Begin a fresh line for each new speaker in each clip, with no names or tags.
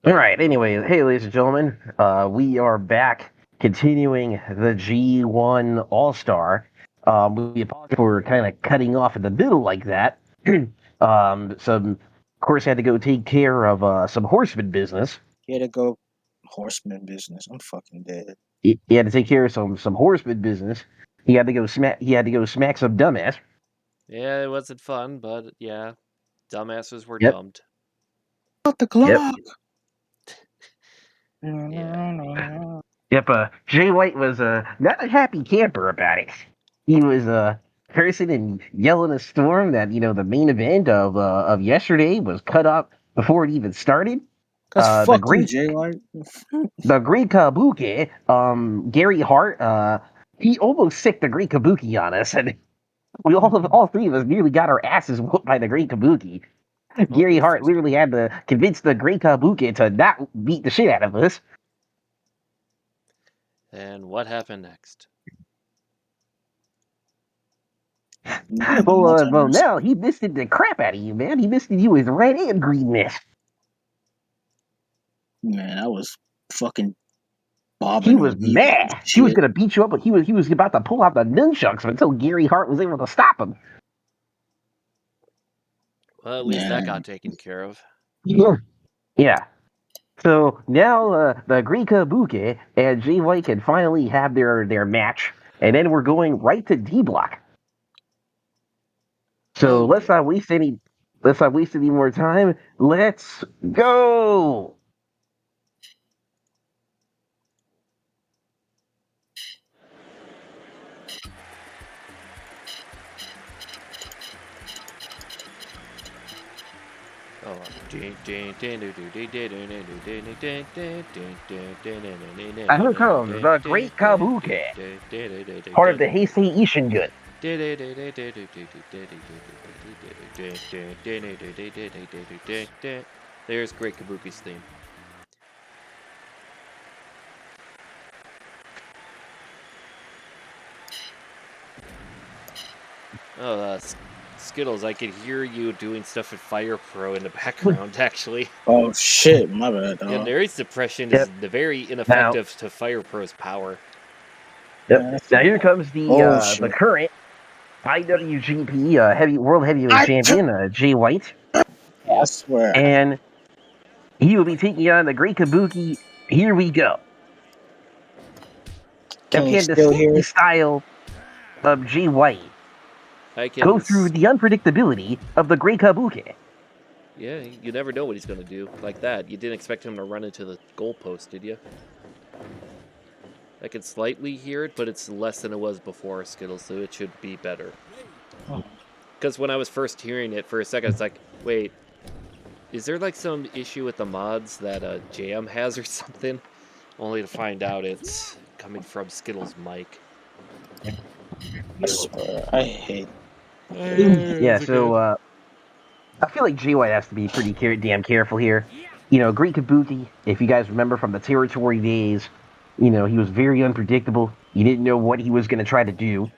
All right. Anyway, hey, ladies and gentlemen, we are back, continuing the G1 All Star. We apologize for kind of cutting off in the middle like that. Of course, had to go take care of some horseman business.
He had to go horseman business. I'm fucking dead.
He had to take care of some horseman business. He had to go smack. He had to go smack some dumbass.
Yeah, it wasn't fun, but yeah, dumbasses were
Yep.
dumped.
Got the
Yep.
clock.
Yeah.
Yep. Jay White was not a happy camper about it. He was cursing and yelling a storm that the main event of yesterday was cut off before it even started.
Cause
Uh, the
fuck you,
great
Jay White.
the great Kabuki, Gary Hart, he almost sicked the great Kabuki on us, and we all three of us nearly got our asses whooped by the great Kabuki. Gary Hart literally had to convince the great Kabuki to not beat the shit out of us.
And what happened next?
Well, now he misted the crap out of you, man. He misted you with red and green mist.
Man, I was fucking
He
bobbing
was
and weaving and
mad. He was
shit.
gonna beat you up, but he was about to pull out the nunchucks until Gary Hart was able to stop him.
Well, at least that
Man,
got taken care of.
Yeah. So now the Greek Kabuki and Jay White can finally have their match, and then we're going right to D block. So
Oh, good.
let's not waste any more time. Let's go.
Oh,
And here comes the Great Kabuki, part of the Heisei Ishingun.
There's Great Kabuki's theme. Oh, Skittles, I could hear you doing stuff at Fire Pro in the background, actually.
oh shit, my bad.
Yeah, noise suppression
Yep.
is very ineffective to Fire Pro's power.
Yep. Now here comes the
shit.
current IWGP World Heavyweight Champion, Jay White,
I swear.
and he will be taking on the Great Kabuki. Here we go.
Can you
Can the
still hear
sneaky
it?
style of Jay White
I
go
can.
through the unpredictability of the Great Kabuki?
Yeah, you never know what he's going to do. Like that. You didn't expect him to run into the goalpost, did you? I can slightly hear it, but it's less than it was before, Skittles, so it should be better. Because when I was first hearing it, for a second, it's like, wait, is there like some issue with the mods that Jam has or something? Only to find out it's coming from Skittles' mic.
I swear. I hate.
Yeah, so I feel like Jay White has to be pretty damn careful here. Great Kabuki, if you guys remember from the territory days, he was very unpredictable. You didn't know what he was going to try to do.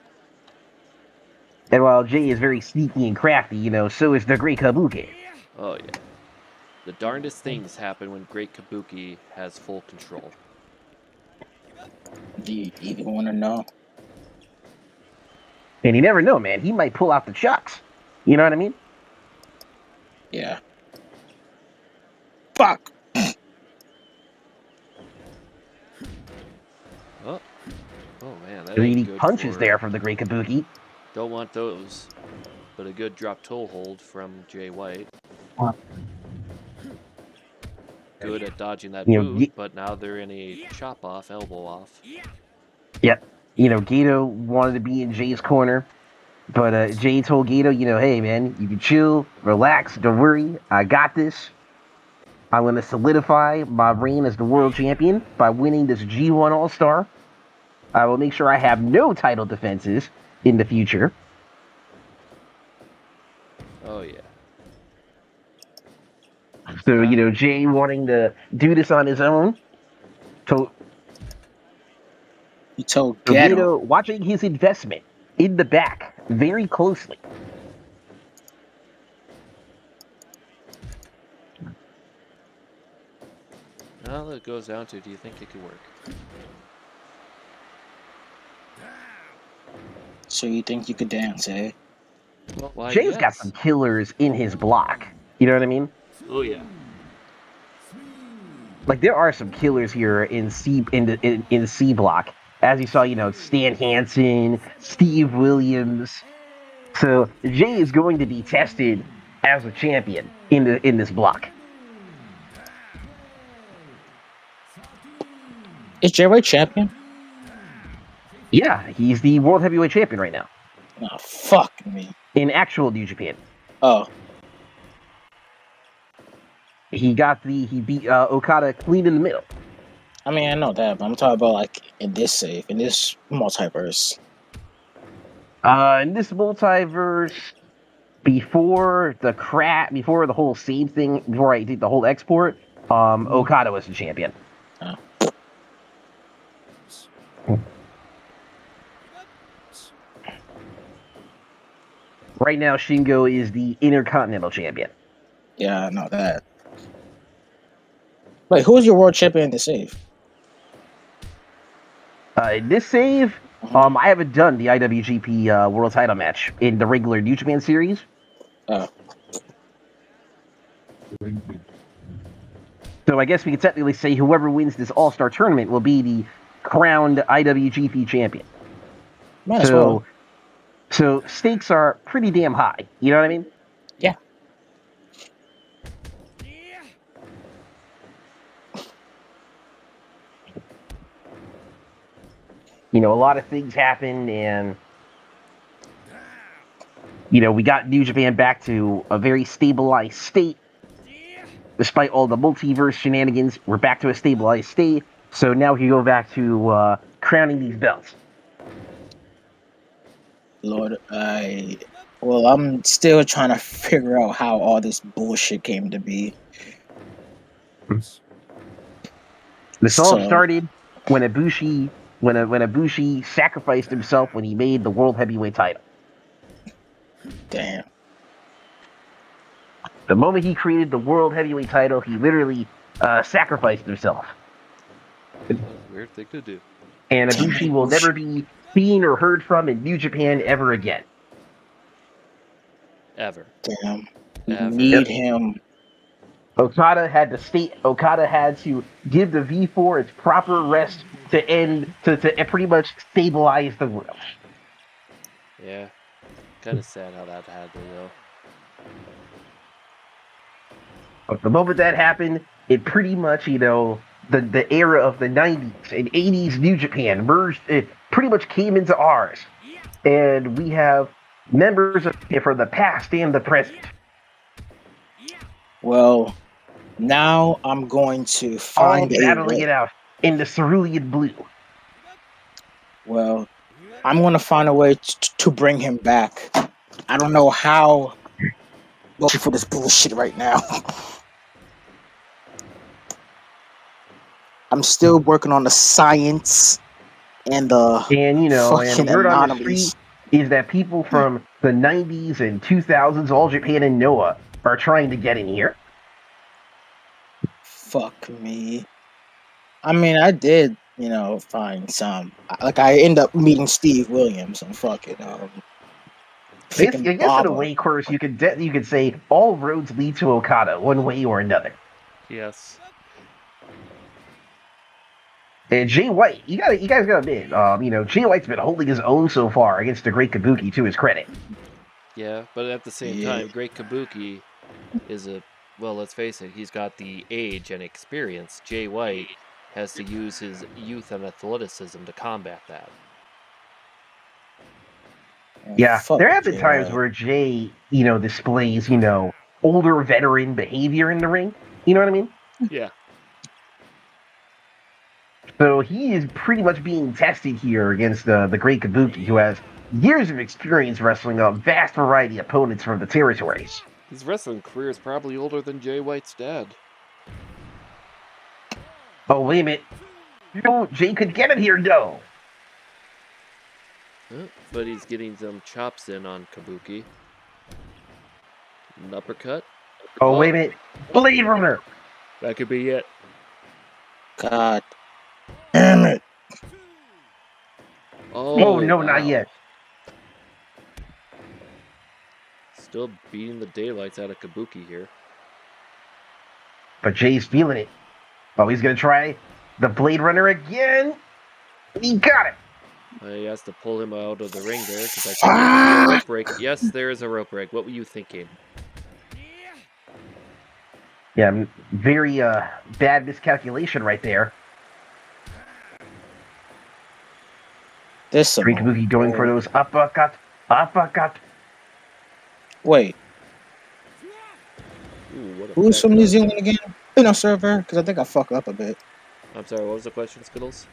And while Jay is very sneaky and crafty, so is the Great Kabuki.
Oh, yeah. The darndest things happen when Great Kabuki has full control.
Do you even want to know?
And you never know, man. He might pull out the chucks. You know what I mean?
Yeah. Fuck.
Oh, man, that
He
ain't good
punches
for...
there from the Great Kabuki.
Don't want those. But a good drop toe hold from Jay White. Good at dodging that boot, but now they're in a chop off, elbow off.
Yep. Gato wanted to be in Jay's corner, but Jay told Gato, hey, man, you can chill, relax, don't worry, I got this. I'm going to solidify my reign as the world champion by winning this G1 All Star. I will make sure I have no title defenses in the future.
Oh, yeah.
So, Jay wanting to do this on his own.
You told
Gato watching his investment in the back very closely.
Well, it goes down to, do you think it could work?
So you think you could dance, eh?
Well, why,
Jay's got some
yes.
killers in his block. You know what I mean?
Oh, yeah.
Like there are some killers here in C block. As you saw, Stan Hansen, Steve Williams. So Jay is going to be tested as a champion in this block.
Is Jay White champion?
Yeah, he's the world heavyweight champion right now
Oh, fuck me.
in actual New Japan.
Oh,
He beat Okada clean in the middle.
I mean, I know that, but I'm talking about like in this multiverse.
In this multiverse, before the whole same thing, before I did the whole export, Okada was the champion.
Oh.
Right now, Shingo is the Intercontinental Champion.
Yeah, I know that. Wait, who's your world champion in the save?
In this save,
Mhm.
I haven't done the IWGP World Title match in the regular New Japan series.
Oh.
So I guess we could technically say whoever wins this All Star tournament will be the crowned IWGP champion.
Might as well.
So stakes are pretty damn high. You know what I mean?
Yeah.
A lot of things happened, and we got New Japan back to a very stabilized state. Despite all the multiverse shenanigans, we're back to a stabilized state. So now we can go back to crowning these belts.
Lord, I'm still trying to figure out how all this bullshit came to be.
This all
So,
started when Ibushi sacrificed himself when he made the world heavyweight title.
damn.
The moment he created the world heavyweight title, he literally sacrificed himself.
That's a weird thing to do.
And
Damn
Ibushi
it,
will
Ibushi.
never be seen or heard from in New Japan ever again.
Ever.
Damn. We
Ever.
need him.
Okada had to give the V4 its proper rest to pretty much stabilize the world.
Yeah. Kind of sad how that had to go.
But the moment that happened, it pretty much, the era of the 90s and 80s New Japan merged, it pretty much came into ours. And we have members of it from the past and the present.
Well, now I'm going to
All
find a
battling
way.
it out in the cerulean blue.
Well, I'm going to find a way to bring him back. I don't know how. Looking for this bullshit right now. I'm still working on the science and the
And and
fucking
word on the street
anomalies.
is that people from the 90s and 2000s, All Japan and Noah, are trying to get in here.
Fuck me. I mean, I did, find some. Like, I end up meeting Steve Williams and
I
freaking
guess in a
Baba.
way, course, you could say all roads lead to Okada, one way or another.
Yes.
And Jay White, you guys gotta admit, Jay White's been holding his own so far against the Great Kabuki, to his credit.
Yeah, but at the same time, Great Kabuki is well, let's face it, he's got the age and experience. Jay White has to use his youth and athleticism to combat that.
Yeah,
Fuck
there have been
Jay
times
White.
where Jay, displays, older veteran behavior in the ring. You know what I mean?
Yeah.
So he is pretty much being tested here against the Great Kabuki, who has years of experience wrestling a vast variety of opponents from the territories.
His wrestling career is probably older than Jay White's dad.
Oh, wait a minute. Jay could get it here, though.
But he's getting some chops in on Kabuki. An uppercut.
Oh, wait a minute. Blade Runner.
That could be it.
God damn it.
Oh, no,
wow.
not yet.
Still beating the daylights out of Kabuki here.
But Jay's feeling it. Oh, he's going to try the Blade Runner again. He got it.
He has to pull him out of the ring there because I think there could be a rope break. Yes, there is a rope break. What were you thinking?
Yeah, very bad miscalculation right there.
This some
Kabuki going for those uppercut.
Wait,
Ooh, what a
who's from New
backdrop.
Zealand again? In our server? Because I think I fuck up a bit.
I'm sorry, what was the question, Skittles?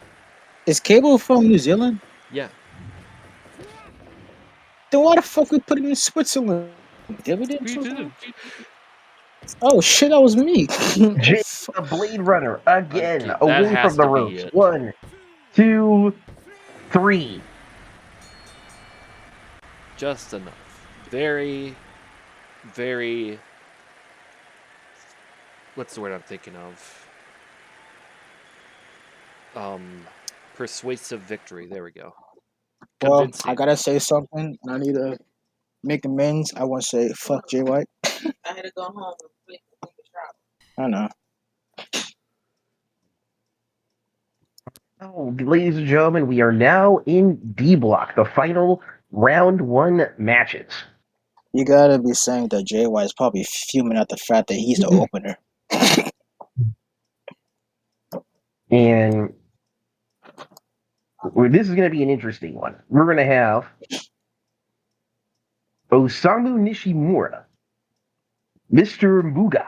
Is Cable from New Zealand?
Yeah.
Then why the fuck we put him in Switzerland? Did we
We didn't.
Oh shit, that was me. Oh,
Jay,
fuck.
the Blade Runner again,
Okay, that
away
has
from the
to be
ropes.
it.
1, 2, 3.
Just enough. Very, very... What's the word I'm thinking of? Persuasive victory. There we go.
Well,
Convincing.
I gotta say something. I need to make amends. I want to say fuck Jay White.
I had to go home and
I know.
Oh, ladies and gentlemen, we are now in D block, the final round 1 matches.
You gotta be saying that Jay White is probably fuming at the fact that he's the opener.
And this is going to be an interesting one. We're going to have Osamu Nishimura, Mr. Muga.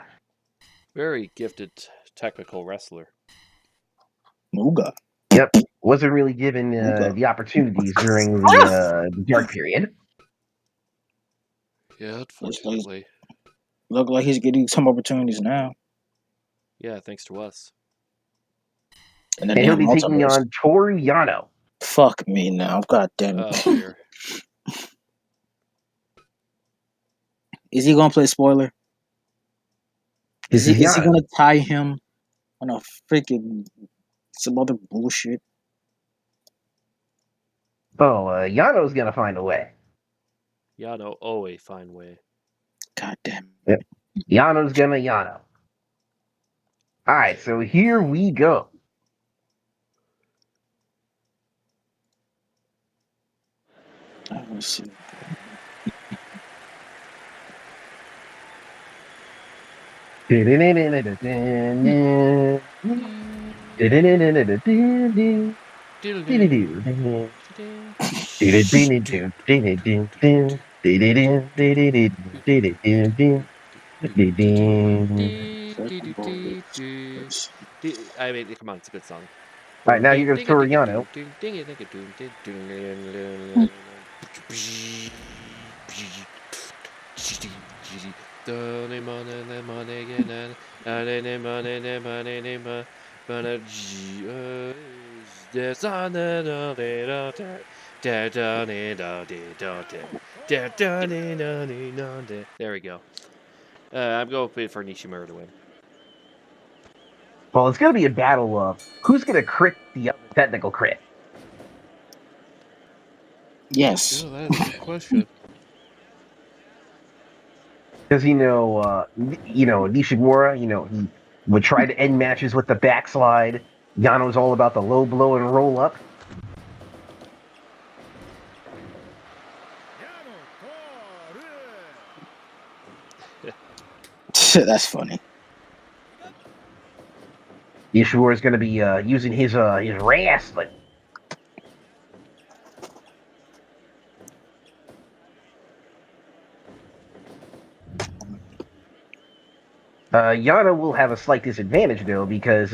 Very gifted technical wrestler.
Muga.
Yep, wasn't really given
Muga.
the opportunities during the dark period.
Yeah, unfortunately.
Look like he's getting some opportunities now.
Yeah, thanks to us.
And then
And
they
he'll
have
be taking
multiples.
on Toru Yano.
Fuck me now. God damn it.
Oh, dear.
Is he gonna play spoiler?
This
Is
is
he
Yano.
gonna tie him on a freaking some other bullshit?
Oh, Yano's going to find a way.
Yano, oh, a fine way.
God damn.
Yep. Yano's going to Yano. All right, so here we go.
Let's see.
I mean, come on, it's a good song.
All right, now here goes Toru Yano.
There we go. I'm going for Nishimura to win.
Well, it's going to be a battle of who's going to crit the other technical crit.
Yes.
Oh, that is a good question.
Because Nishimura, he would try to end matches with the backslide. Yano's all about the low blow and roll up.
That's funny.
Nishimura is going to be using his wrestling. Yano will have a slight disadvantage though because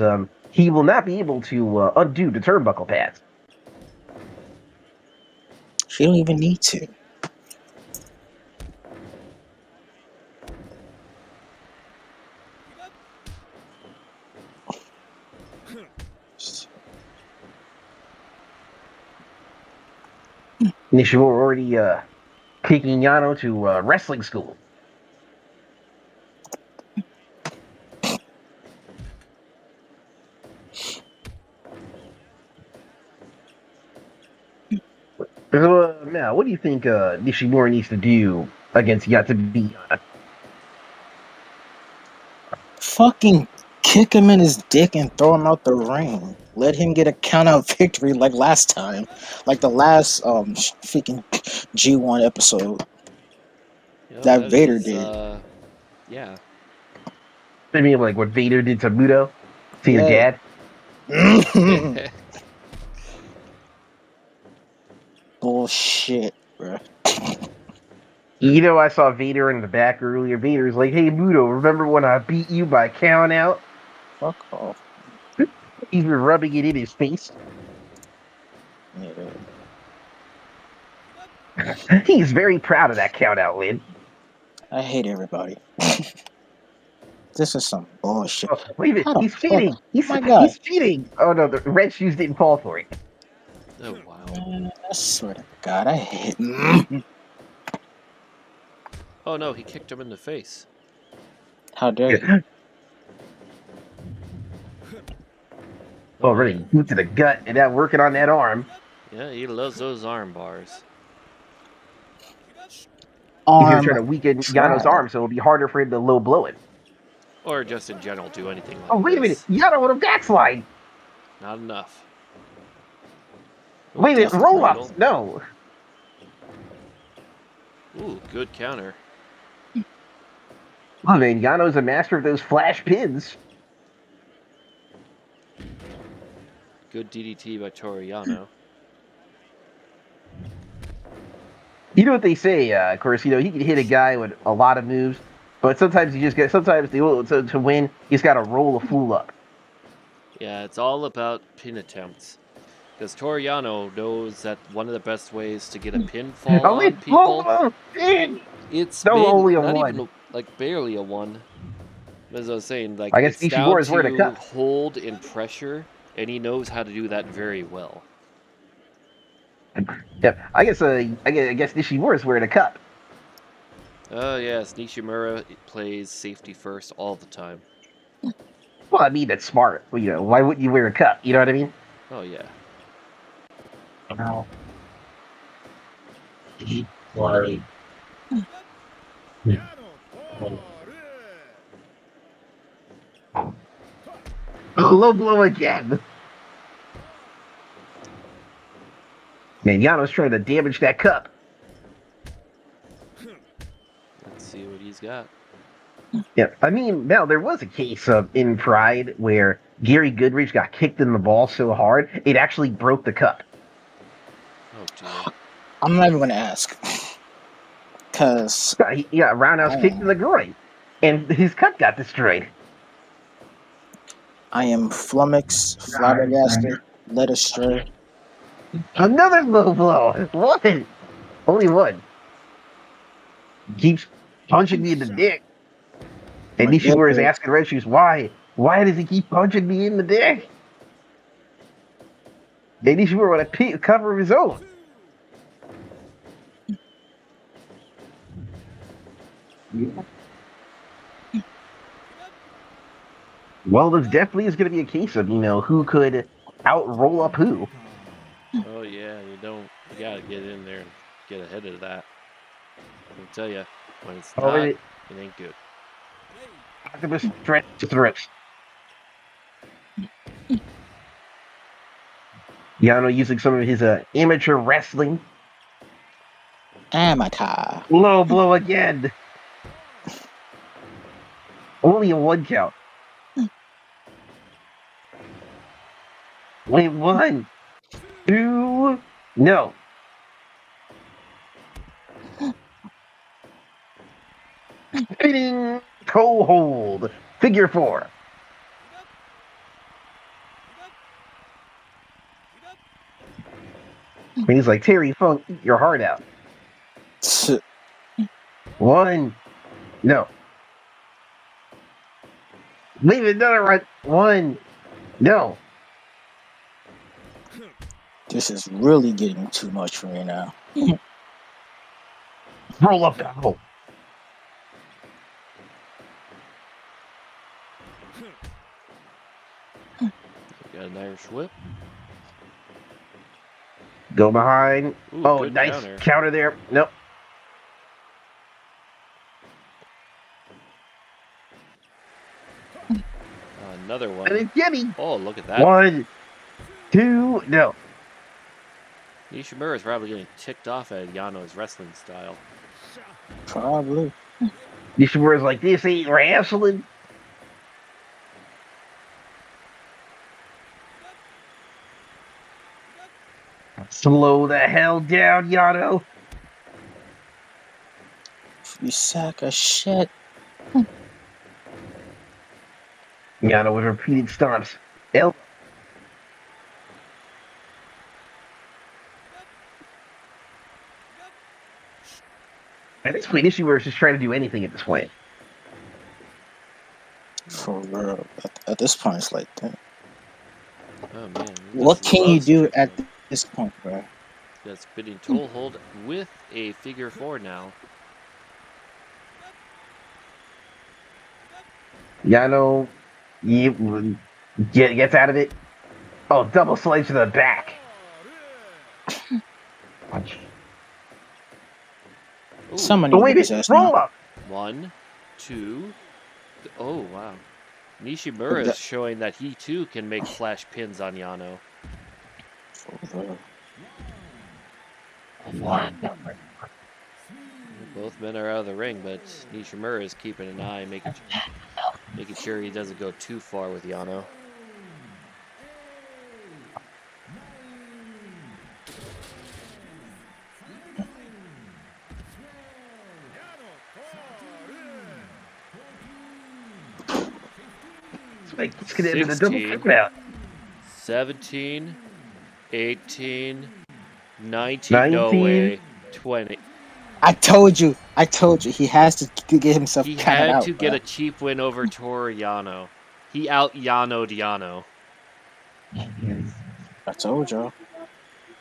he will not be able to undo the turnbuckle pads.
She don't even need to.
Nishimura already taking Yano to wrestling school. Now, what do you think Nishimura needs to do against Yatabe?
Fucking kick him in his dick and throw him out the ring. Let him get a count out victory like last time, like the last freaking G1 episode
You know,
that
that
Vader
is,
did.
yeah.
I mean, like what Vader did to Muto, to your
Yeah.
dad.
Bullshit, bro.
I saw Vader in the back earlier. Vader's like, "Hey, Muto, remember when I beat you by count out?"
Fuck off.
He's been rubbing it in his face.
Yeah.
He's very proud of that count out win.
I hate everybody. This is some bullshit.
Oh, wait a minute,
How the
he's
fuck?
cheating. He's
My God.
he's cheating. Oh no, the red shoes didn't fall for it.
Oh, wow.
Man, I swear to God, I hate.
Oh, no, he kicked him in the face.
How dare you?
Yeah.
Oh,
Already
yeah.
boot to the gut and now working on that arm.
Yeah, he loves those arm bars.
He's gonna
Arm
try to weaken Yano's
drag.
arm so it'll be harder for him to low blow it.
Or just in general, do anything
Oh
like
wait a minute,
this.
Yano with a backslide.
Not enough. Ooh,
Wait a minute,
twisted
roll
cradle.
ups. No.
Ooh, good counter.
Oh man, Yano's a master of those flash pins.
Good DDT by Toriano.
You know what they say, of course, he can hit a guy with a lot of moves, but sometimes sometimes to win, he's got to roll a fool up.
Yeah, it's all about pin attempts. Because Toriano knows that one of the best ways to get a pinfall
Oh wait,
on people,
pin!
it's
No, only a
not
one.
even like barely a one. As I was saying, like
I guess
it's down
Nishimura is wearing a
to
cup.
hold and pressure, and he knows how to do that very well.
Yeah, I guess Nishimura is wearing a cup.
Oh yes, Nishimura plays safety first all the time.
Well, I mean that's smart. Well, why wouldn't you wear a cup? You know what I mean?
Oh yeah.
No. Low blow again. Man, Yano's trying to damage that cup.
Let's see what he's got.
Yeah, I mean, now there was a case of in Pride where Gary Goodrich got kicked in the ball so hard it actually broke the cup.
Oh dear.
I'm not even gonna ask, cause
He got roundhouse kicked in the groin, and his cup got destroyed.
I am flummoxed, flabbergasted, led astray.
Another low blow. One, only one. Keeps punching me in the dick, and
My dick
Nishimura is
hurts.
asking Red Shoes why. Why does he keep punching me in the dick? And Nishimura want to cover of his own. Well, this definitely is going to be a case of who could out roll up who.
Oh yeah, you gotta get in there and get ahead of that. I'll tell you, when it's
Oh,
not,
wait,
it ain't good.
octopus stretch threats. Yano using some of his amateur wrestling.
Amateur.
Low blow again. Only a one count. Wait, one, two, no. Spinning toe hold. Figure four. And he's like, Terry Funk, eat your heart out. One, no. Leave another run. One, no.
This is really getting too much for me now.
Roll up the hole.
Got an Irish whip.
Go behind.
Ooh,
Oh,
good
nice
counter.
counter there. Nope.
Another
And
one.
it's Jimmy.
Oh, look at that.
1, 2, no.
Nishimura is probably getting ticked off at Yano's wrestling style.
Probably.
Nishimura's like, this ain't wrestling. Slow the hell down, Yano.
You sack of shit.
Yano with repeated stomps. Elbow. At this point, Nishimura's just trying to do anything at this point.
For real. At this point, it's like, damn.
Oh man, he
What
just
can you
loves
do
tripling.
at this point, bro?
Got spinning toe hold with a figure 4 now.
Yano gets out of it. Oh, double slice to the back. Watch.
Ooh,
Someone
Oh,
need to
wait,
whip his ass now.
roll up.
1, 2. Oh wow. Nishimura is showing that he too can make flash pins on Yano.
For real.
Both men are out of the ring, but Nishimura is keeping an eye, making sure he doesn't go too far with Yano.
Let's get into the double
16,
count out.
17, 18, 19. No
19.
way. 20.
I told you. He has to get himself
He
counted
had
out,
to
bro.
get a cheap win over Toru Yano. He out Yano'd Yano.
I told y'all.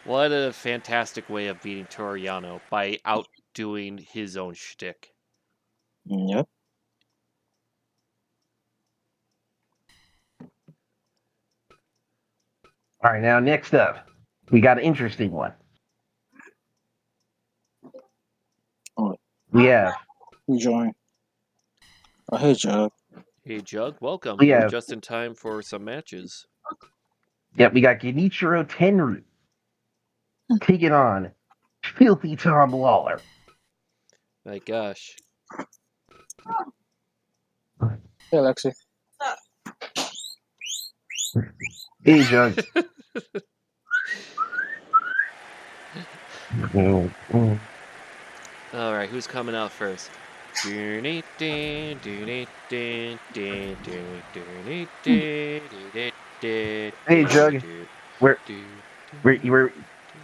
What a fantastic way of beating Toru Yano by outdoing his own shtick.
Yep.
All right, now next up, we got an interesting one.
Oh,
We have
who joined? Oh, hey, Jug.
Hey, Jug, welcome.
we
You're
have
just in time for some matches.
we got Genichiro Tenryu taking on Filthy Tom Lawler.
My gosh.
Hey, Alexi.
Hey, Jug.
All right, who's coming out first? Hey,
Hey, Jug.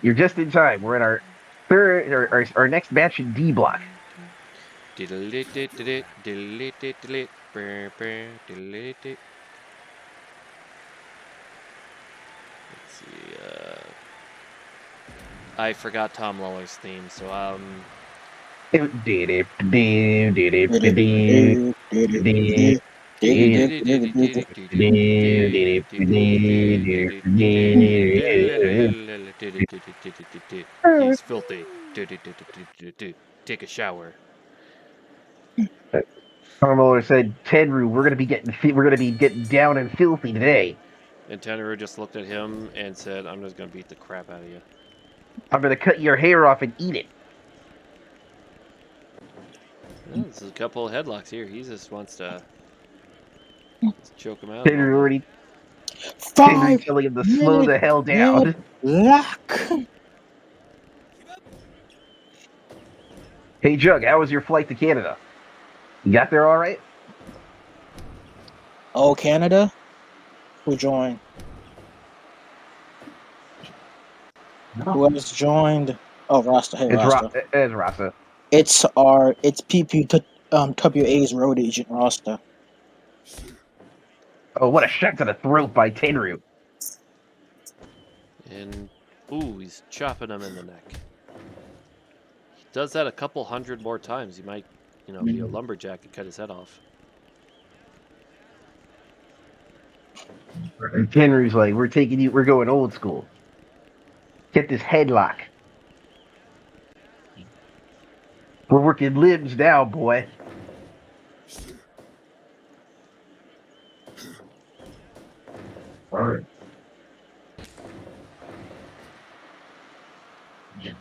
You're just in time. We're in our third our next match in D block.
Let's see. I forgot Tom Lawler's theme, so he's filthy. Take a shower.
Tom Lawler said, "Tenru, we're gonna be getting down and filthy today.
And Tenru just looked at him and said, "I'm just gonna beat the crap out of you."
I'm gonna cut your hair off and eat it."
Well, this is a couple of headlocks here. He just wants to choke him out a little
Tenru
bit.
already Tenru
5
telling him to slow
minute
the hell down.
headlock.
Hey, Jug, how was your flight to Canada? You got there all right?
Oh, Canada? Who joined? Who else joined? Oh, Rasta. Hey, Rasta.
It's Rasa.
It's PPWA's road agent, Rasta.
Oh, what a shot to the throat by Tenru.
And ooh, he's chopping him in the neck. He does that a couple hundred more times. He might, be a lumberjack and cut his head off.
And Tenru's like, we're going old school. Get this headlock. We're working limbs now, boy. Alright.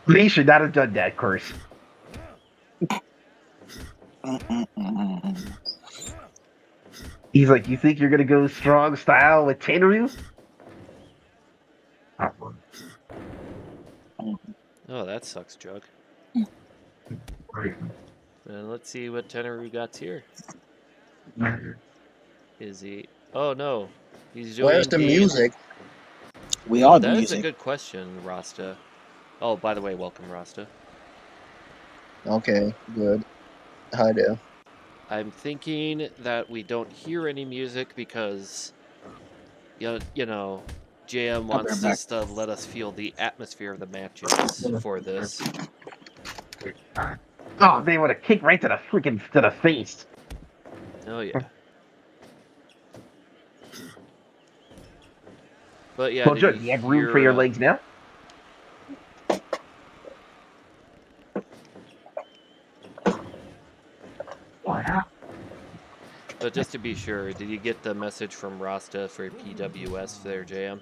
He should not have done that, Curse. He's like, you think you're gonna go strong style with Tenryu?
Oh, that sucks, Jug. And let's see what Tenru got here. Is he? Oh no, he's doing
Where's the music? We are the
That is a
music.
good question, Rasta. Oh, by the way, welcome, Rasta.
Okay, good. Hi there.
I'm thinking that we don't hear any music because, you know, JM
I'll be right
wants
back.
us to let us feel the atmosphere of the matches for this.
Oh, they would have kicked right to the face.
Oh yeah. But yeah,
Well,
did
Joe,
you
do you have room for your
hear?
legs now?
But just to be sure, did you get the message from Rasta for PWS there, JM?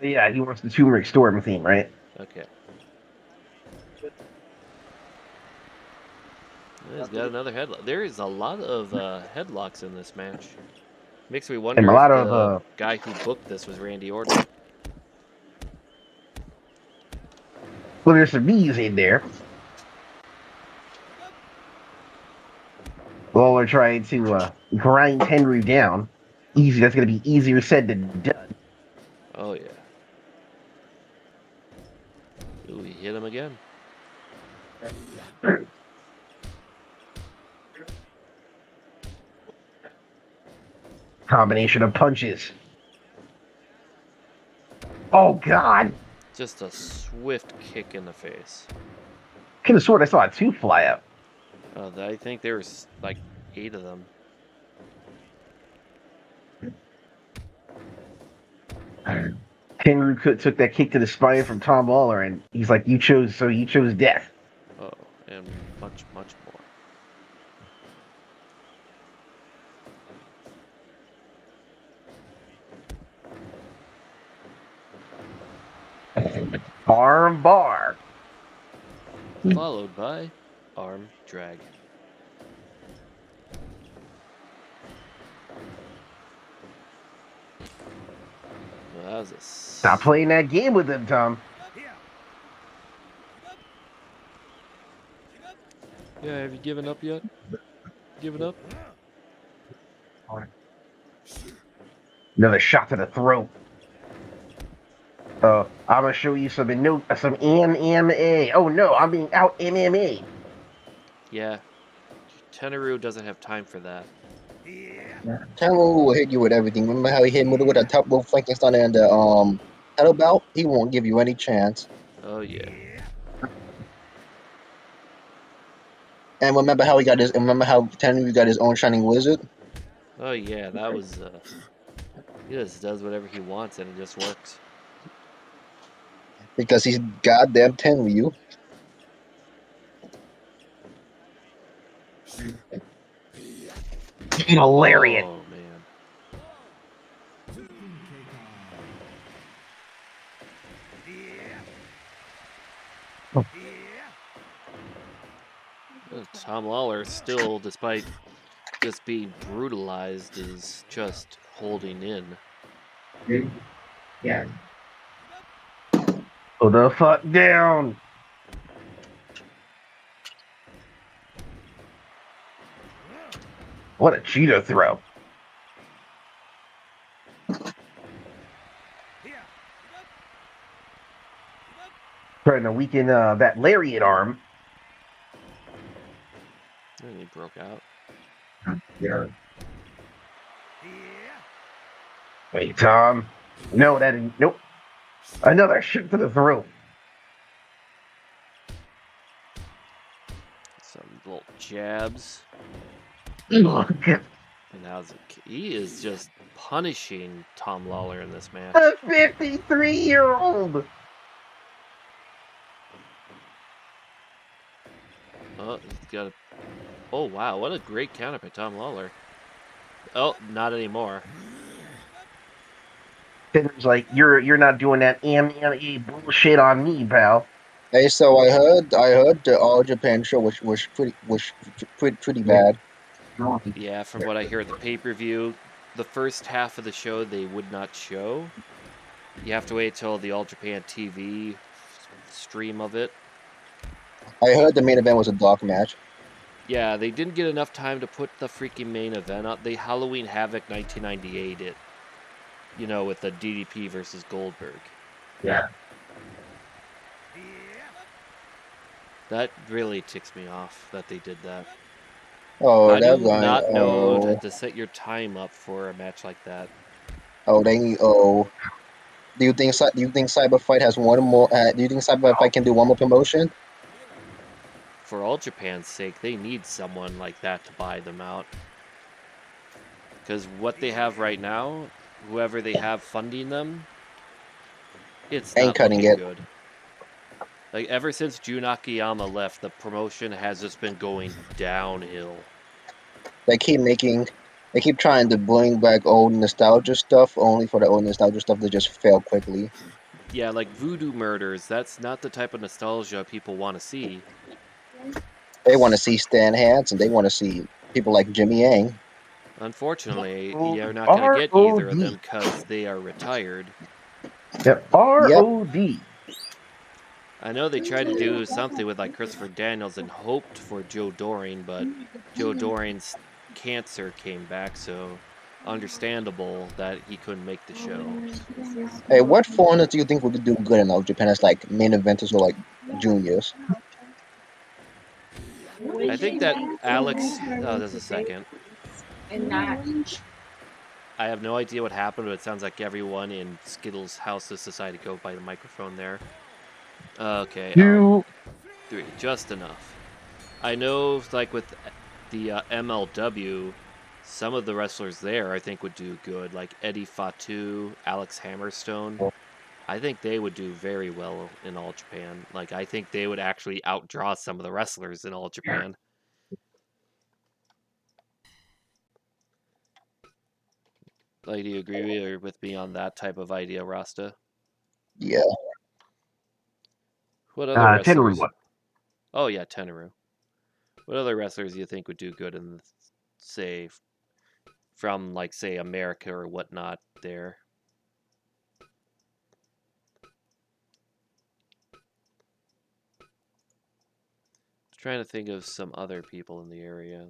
Yeah, he wants the turmeric storm theme, right?
Okay. He's got another headlock. There is a lot of headlocks in this match. Makes me
And
wonder
a
if
lot of
the guy who booked this was Randy Orton.
well, there's some knees in there. Well, we're trying to grind Henry down. Easy. That's going to be easier said than done.
Oh yeah. Ooh, he hit him again.
Combination of punches. Oh God!
Just a swift kick in the face.
Could have sworn I saw a tooth fly up.
I think there's like 8 of them.
Henry took that kick to the spine from Tom Lawler, and he's like, "You chose death."
Oh, and much, much more.
Arm bar.
Followed by arm drag. Well, that was a
Stop playing that game with him, Tom.
Yeah, have you given up yet? Given up?
Another shot to the throat. I'm gonna show you some MMA. Oh no, I'm being out MMA.
Yeah. Tenaru doesn't have time for that.
Tyrone will hit you with everything. Remember how he hit me with a top rope Frankenstein and the kettlebell? He won't give you any chance.
Oh yeah.
And remember how he got his? Remember how Tyrone got his own shining wizard?
Oh yeah, that was he just does whatever he wants and it just works.
Because he's goddamn Tenryu.
A lariat.
Oh man. Tom Lawler still, despite just being brutalized, is just holding in.
Yeah. Hold the fuck down. What a cheetah throw. Trying to weaken that lariat arm.
And he broke out.
Yeah. Wait, Tom. No, that didn't. Nope. Another shot to the throat.
Some little jabs. And he is just punishing Tom Lawler in this match.
A 53-year-old.
Oh, he's got a... Oh, wow. What a great counter by Tom Lawler. Oh, not anymore.
Fitter's like, you're not doing that MMA bullshit on me, pal.
Hey, so I heard the All Japan show was pretty bad.
Yeah, from what I hear at the pay-per-view, the first half of the show they would not show. You have to wait till the All Japan TV stream of it.
I heard the main event was a dark match.
Yeah, they didn't get enough time to put the freaking main event out. They Halloween Havoc 1998 it. You know, with the DDP versus Goldberg.
Yeah.
That really ticks me off that they did that.
Oh,
How do
that
you
guy.
not know
Oh,
to set your time up for a match like that?
oh, they. Oh, do you think Cyber Fight has one more? Do you think Cyber Fight can do one more promotion?
For All Japan's sake, they need someone like that to buy them out. Because what they have right now, whoever they have funding them, it's
Ain't
not
cutting
looking
it.
good. Like, ever since Jun Akiyama left, the promotion has just been going downhill.
They keep trying to bring back old nostalgia stuff, only for the old nostalgia stuff to just fail quickly.
Yeah, like Voodoo Murders, that's not the type of nostalgia people want to see.
They want to see Stan Hansen. They want to see people like Jimmy Yang.
Unfortunately, you're not going to get either of them because they are retired.
Yep. R-O-D.
I know they tried to do something with like Christopher Daniels and hoped for Joe Doring, but Joe Doring's cancer came back, so understandable that he couldn't make the show.
Hey, what foreigners do you think would do good in All Japan as like main eventers or like juniors?
I think that Alex. Oh, there's a second. I have no idea what happened, but it sounds like everyone in Skittles' house has decided to go by the microphone there. Okay, 3, just enough. I know, like with the MLW, some of the wrestlers there I think would do good, like Eddie Fatu, Alex Hammerstone. I think they would do very well in All Japan. Like, I think they would actually outdraw some of the wrestlers in All Japan. Like, do you agree with me on that type of idea, Rasta?
Yeah.
What other wrestlers?
Tenru.
Oh yeah, Tenaru. What other wrestlers do you think would do good in, say, from like say America or whatnot there? Trying to think of some other people in the area.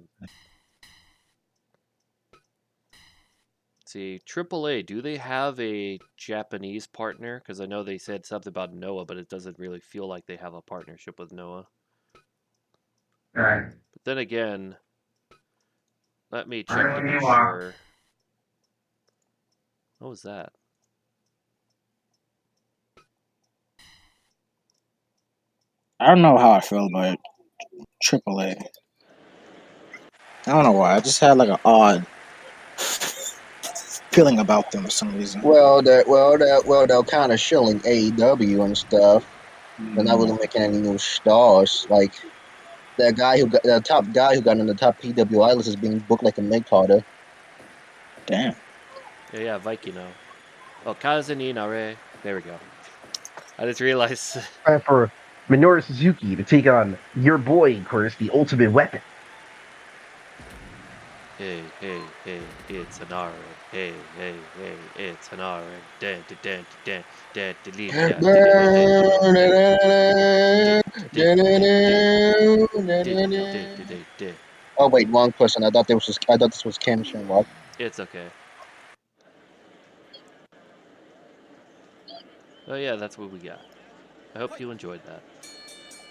Let's see, AAA, do they have a Japanese partner? Because I know they said something about Noah, but it doesn't really feel like they have a partnership with Noah.
Alright.
But then again, let me check to be sure. What was that?
I don't know how I feel about AAA. I don't know why. I just had like an odd feeling about them for some reason. They're kind of shilling AEW and stuff. They're not really making any new stars. Like the top guy who got on the top PWI list is being booked like a mid carder. Damn.
Yeah, Vikino. Oh, Kazuni Nare. There we go. I just realized.
Time for Minoru Suzuki to take on your boy, of course, the Ultimate Weapon.
Hey, it's Hanare. Hey, it's Hanare.
Oh wait, wrong person. I thought this was Kim Shinrock.
It's okay. Oh yeah, that's what we got. I hope you enjoyed that.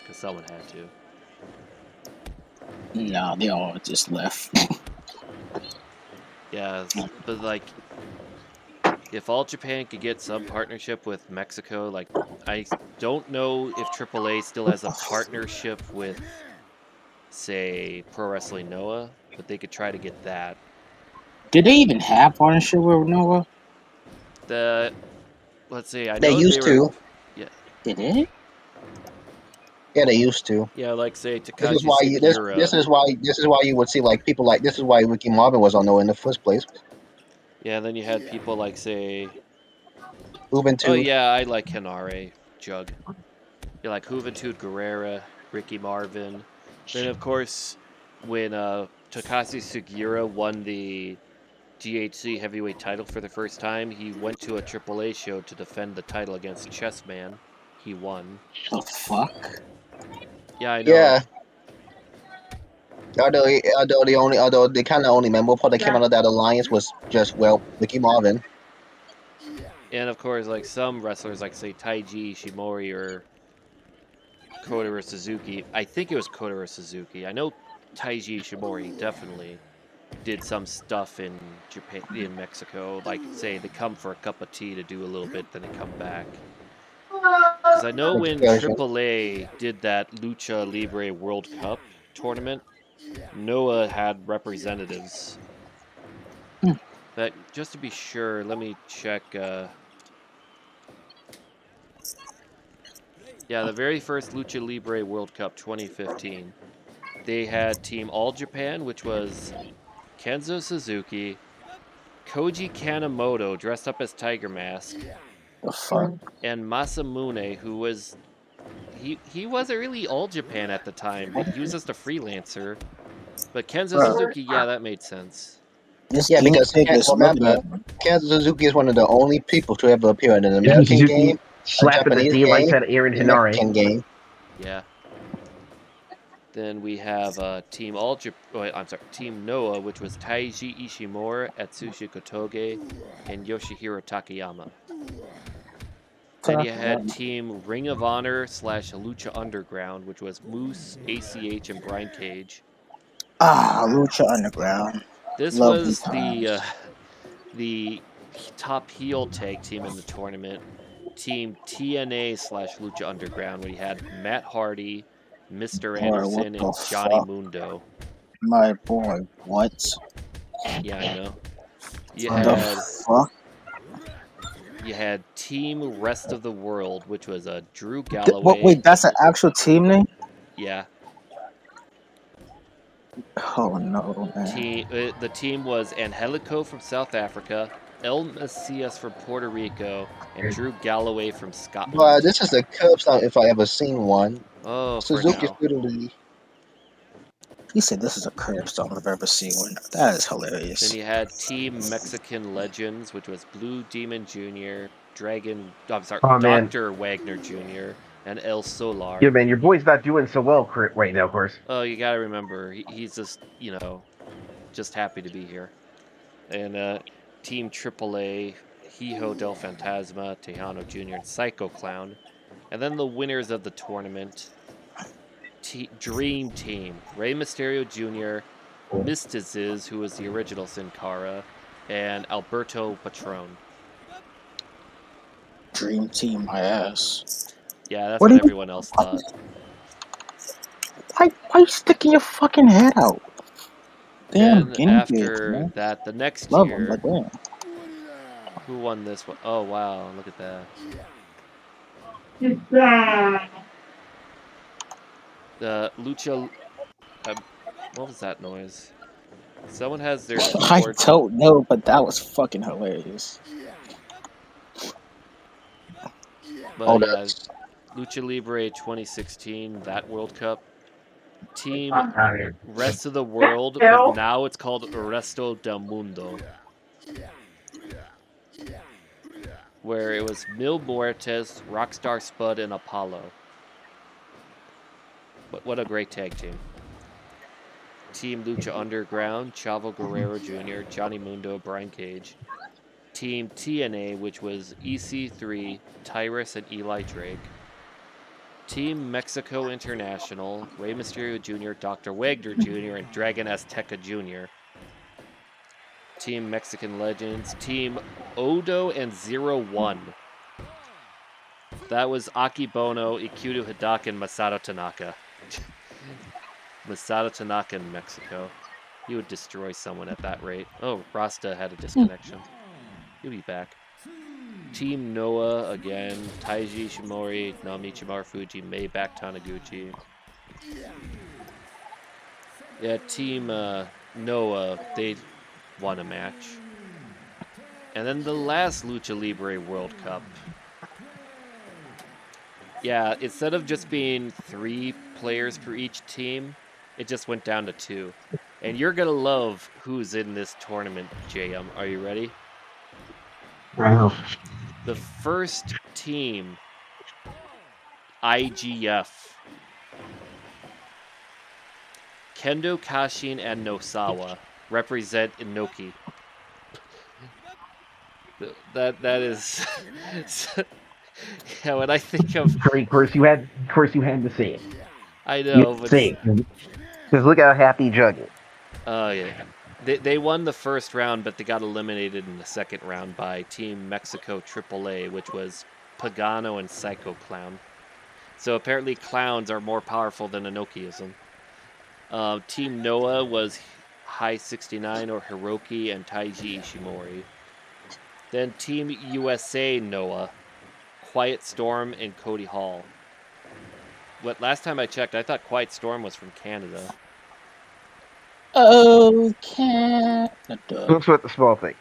Because someone had to.
Nah, they all just left.
Yeah, but like, if All Japan could get some partnership with Mexico, like, I don't know if AAA still has a partnership with, say, Pro Wrestling Noah, but they could try to get that.
Did they even have partnership with Noah?
Let's see, I
They
know they
used
were,
to.
yeah,
Did it? Yeah, they used to.
Yeah, like say
This is
Takashi
why you
Sugiura.
this is why you would see like people like this is why Ricky Marvin was on Noah in the first place.
Yeah, and then you had people like say, oh
Juventud.
yeah, I like Hinare Jug. You like Juventud Guerrera, Ricky Marvin. Then of course, when Takashi Sugiura won the GHC heavyweight title for the first time, he went to a AAA show to defend the title against Chessman. He won.
The fuck?
Yeah, I know.
Yeah. Although the kind of only memorable part that came out of that alliance was just Ricky Marvin.
And of course, like some wrestlers, like say Taiji Ishimori or Kotaro Suzuki. I think it was Kotaro Suzuki. I know Taiji Ishimori definitely did some stuff in Japan, in Mexico. Like say they come for a cup of tea to do a little bit, then they come back. Because I know when
Excursion.
AAA did that Lucha Libre World Cup tournament, Noah had representatives. But just to be sure, let me check. Yeah, the very first Lucha Libre World Cup 2015. They had Team All Japan, which was Kenzo Suzuki, Koji Kanemoto dressed up as Tiger Mask,
The fuck?
and Masamune, who was he wasn't really All Japan at the time. He was just a freelancer. But Kenzo
Bro,
Suzuki, yeah, that made sense.
this
Yeah,
guinea
because
pig is looking
remember,
at me.
Kansas Suzuki is one of the only people to ever appear in an
Yuki
American game,
Suzuki
a
slapping the
Japanese
daylights
game,
out of Aaron
and a
Hinare.
Mexican game.
Yeah. Then we have Team All Japan. Oh, I'm sorry, Team Noah, which was Taiji Ishimura, Atsushi Kotoge, and Yoshihiro Takayama. Then you had Team Ring of Honor / Lucha Underground, which was Moose, ACH, and Brian Cage.
Lucha Underground.
This
Lovely
was
times.
the top heel tag team in the tournament. Team TNA / Lucha Underground, where you had Matt Hardy, Mr.
Or what
Anderson,
the
and Johnny
fuck?
Mundo.
My boy, what?
Yeah, I know. You
The
had
fuck?
Team Rest of the World, which was Drew
What,
Galloway.
wait, that's an actual team name?
Yeah.
Oh no, man.
The team was Angelico from South Africa, El Macias from Puerto Rico, and Drew Galloway from
But
Scotland.
this is a curb stomp if I ever seen one.
Oh, for
Suzuki's
now.
literally
He said this is a curb stomp I've ever seen one. That is
Then
hilarious.
you had Team Mexican Legends, which was Blue Demon Jr.,
Oh man,
Dr. Wagner Jr., and El Solar.
yeah, man, your boy's not doing so well right now, of course.
Oh, you gotta remember, he's just, just happy to be here. And Team AAA, Hijo del Fantasma, Tejano Jr., and Psycho Clown. And then the winners of the tournament, Dream Team, Rey Mysterio Jr., Mystiziz, who was the original Sin Cara, and Alberto Patron.
Dream team, my ass.
Yeah, that's
What
what
do you?
everyone else thought.
Why you sticking your fucking head out? Damn
Then
guinea pigs,
after
man.
that, the next
Love them,
year,
but damn.
who won this one? Oh wow, look at that. The Lucha. What was that noise? Someone has their
I
keyboard.
don't know, but that was fucking hilarious.
But
oh
yeah,
that's
Lucha Libre 2016, that World Cup. Team Rest of the World, but now it's called Resto del Mundo. Where it was Mil Muertes, Rockstar Spud, and Apollo. But what a great tag team. Team Lucha Underground, Chavo Guerrero Jr., Johnny Mundo, Brian Cage. Team TNA, which was EC3, Tyrus, and Eli Drake. Team Mexico International, Rey Mysterio Jr., Dr. Wagner Jr., and Dragon Azteca Jr. Team Mexican Legends, Team Odo and 01. That was Akibono, Ikuto Hidaka, and Masato Tanaka. Masato Tanaka in Mexico. He would destroy someone at that rate. Oh, Rasta had a disconnection. He'll be back. Team Noah again. Taiji Ishimori, Naomichi Marufuji, Mei back Taniguchi. Yeah, Team Noah, they won a match. And then the last Lucha Libre World Cup. Yeah, instead of just being 3 players per each team, it just went down to 2. And you're gonna love who's in this tournament, JM. Are you ready?
Wow.
The first team, IGF. Kendo Kashin and Nosawa represent Inoki. That is yeah, when I think of
Of course you had to say it.
I
You
know,
had to
but
say it. Because look how happy Jug is.
oh yeah. They won the first round, but they got eliminated in the second round by Team Mexico AAA, which was Pagano and Psycho Clown. So apparently clowns are more powerful than Inokiism. Team Noah was High 69 or Hiroki and Taiji Ishimori. Then Team USA Noah, Quiet Storm and Cody Hall. What last time I checked, I thought Quiet Storm was from Canada.
Oh, Canada.
Don't sweat the small things.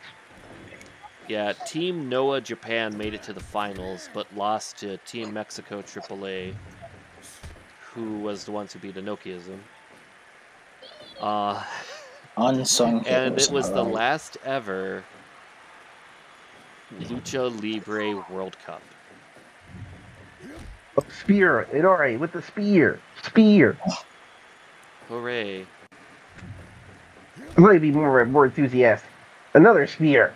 Yeah, Team Noah Japan made it to the finals, but lost to Team Mexico AAA, who was the ones who beat Inokiism.
Unsung
And
heroes
it
in
was the
her life.
last ever Lucha Libre World Cup.
Oh, spear. Inori with the spear. Spear.
Hooray.
I'm going to be more enthusiastic. Another spear.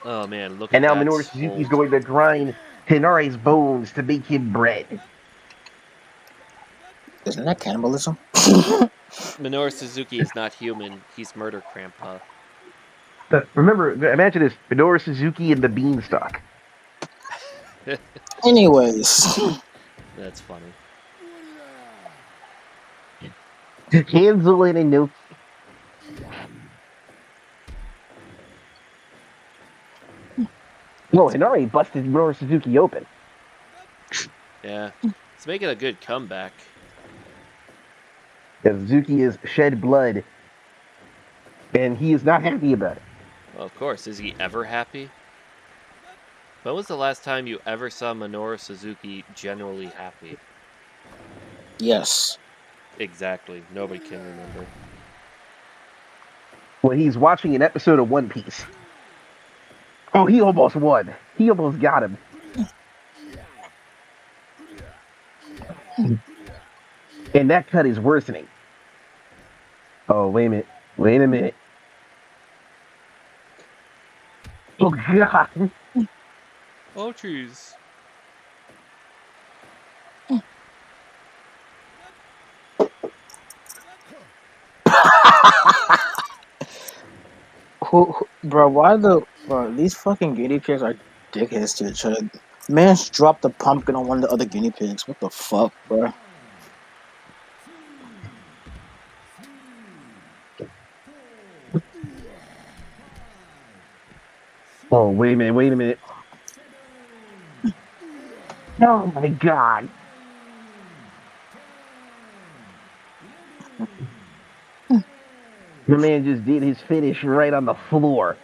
Oh man, look
And
at
now
that
Minoru Suzuki's
hold.
going to grind Hinari's bones to make him bread.
Isn't that cannibalism?
Minoru Suzuki is not human, he's murder grandpa.
But remember, imagine this: Minoru Suzuki and the Beanstalk.
Anyways,
That's funny.
Hansel and Inoki. Whoa, Hinari busted Minoru Suzuki open.
Yeah. It's making a good comeback.
Yeah, Suzuki has shed blood, and he is not happy about it.
Well, of course, is he ever happy? When was the last time you ever saw Minoru Suzuki genuinely happy?
yes.
Exactly. Nobody can remember.
When he's watching an episode of One Piece. Oh, he almost won. He almost got him. And that cut is worsening. Oh, wait a minute. Wait a minute. Oh, God.
Oh, jeez.
Bro, bro, these fucking guinea pigs are dickheads to each other. Man's dropped a pumpkin on one of the other guinea pigs. What the fuck, bro?
Oh, wait a minute. Wait a minute. Oh, my God. The man just did his finish right on the floor.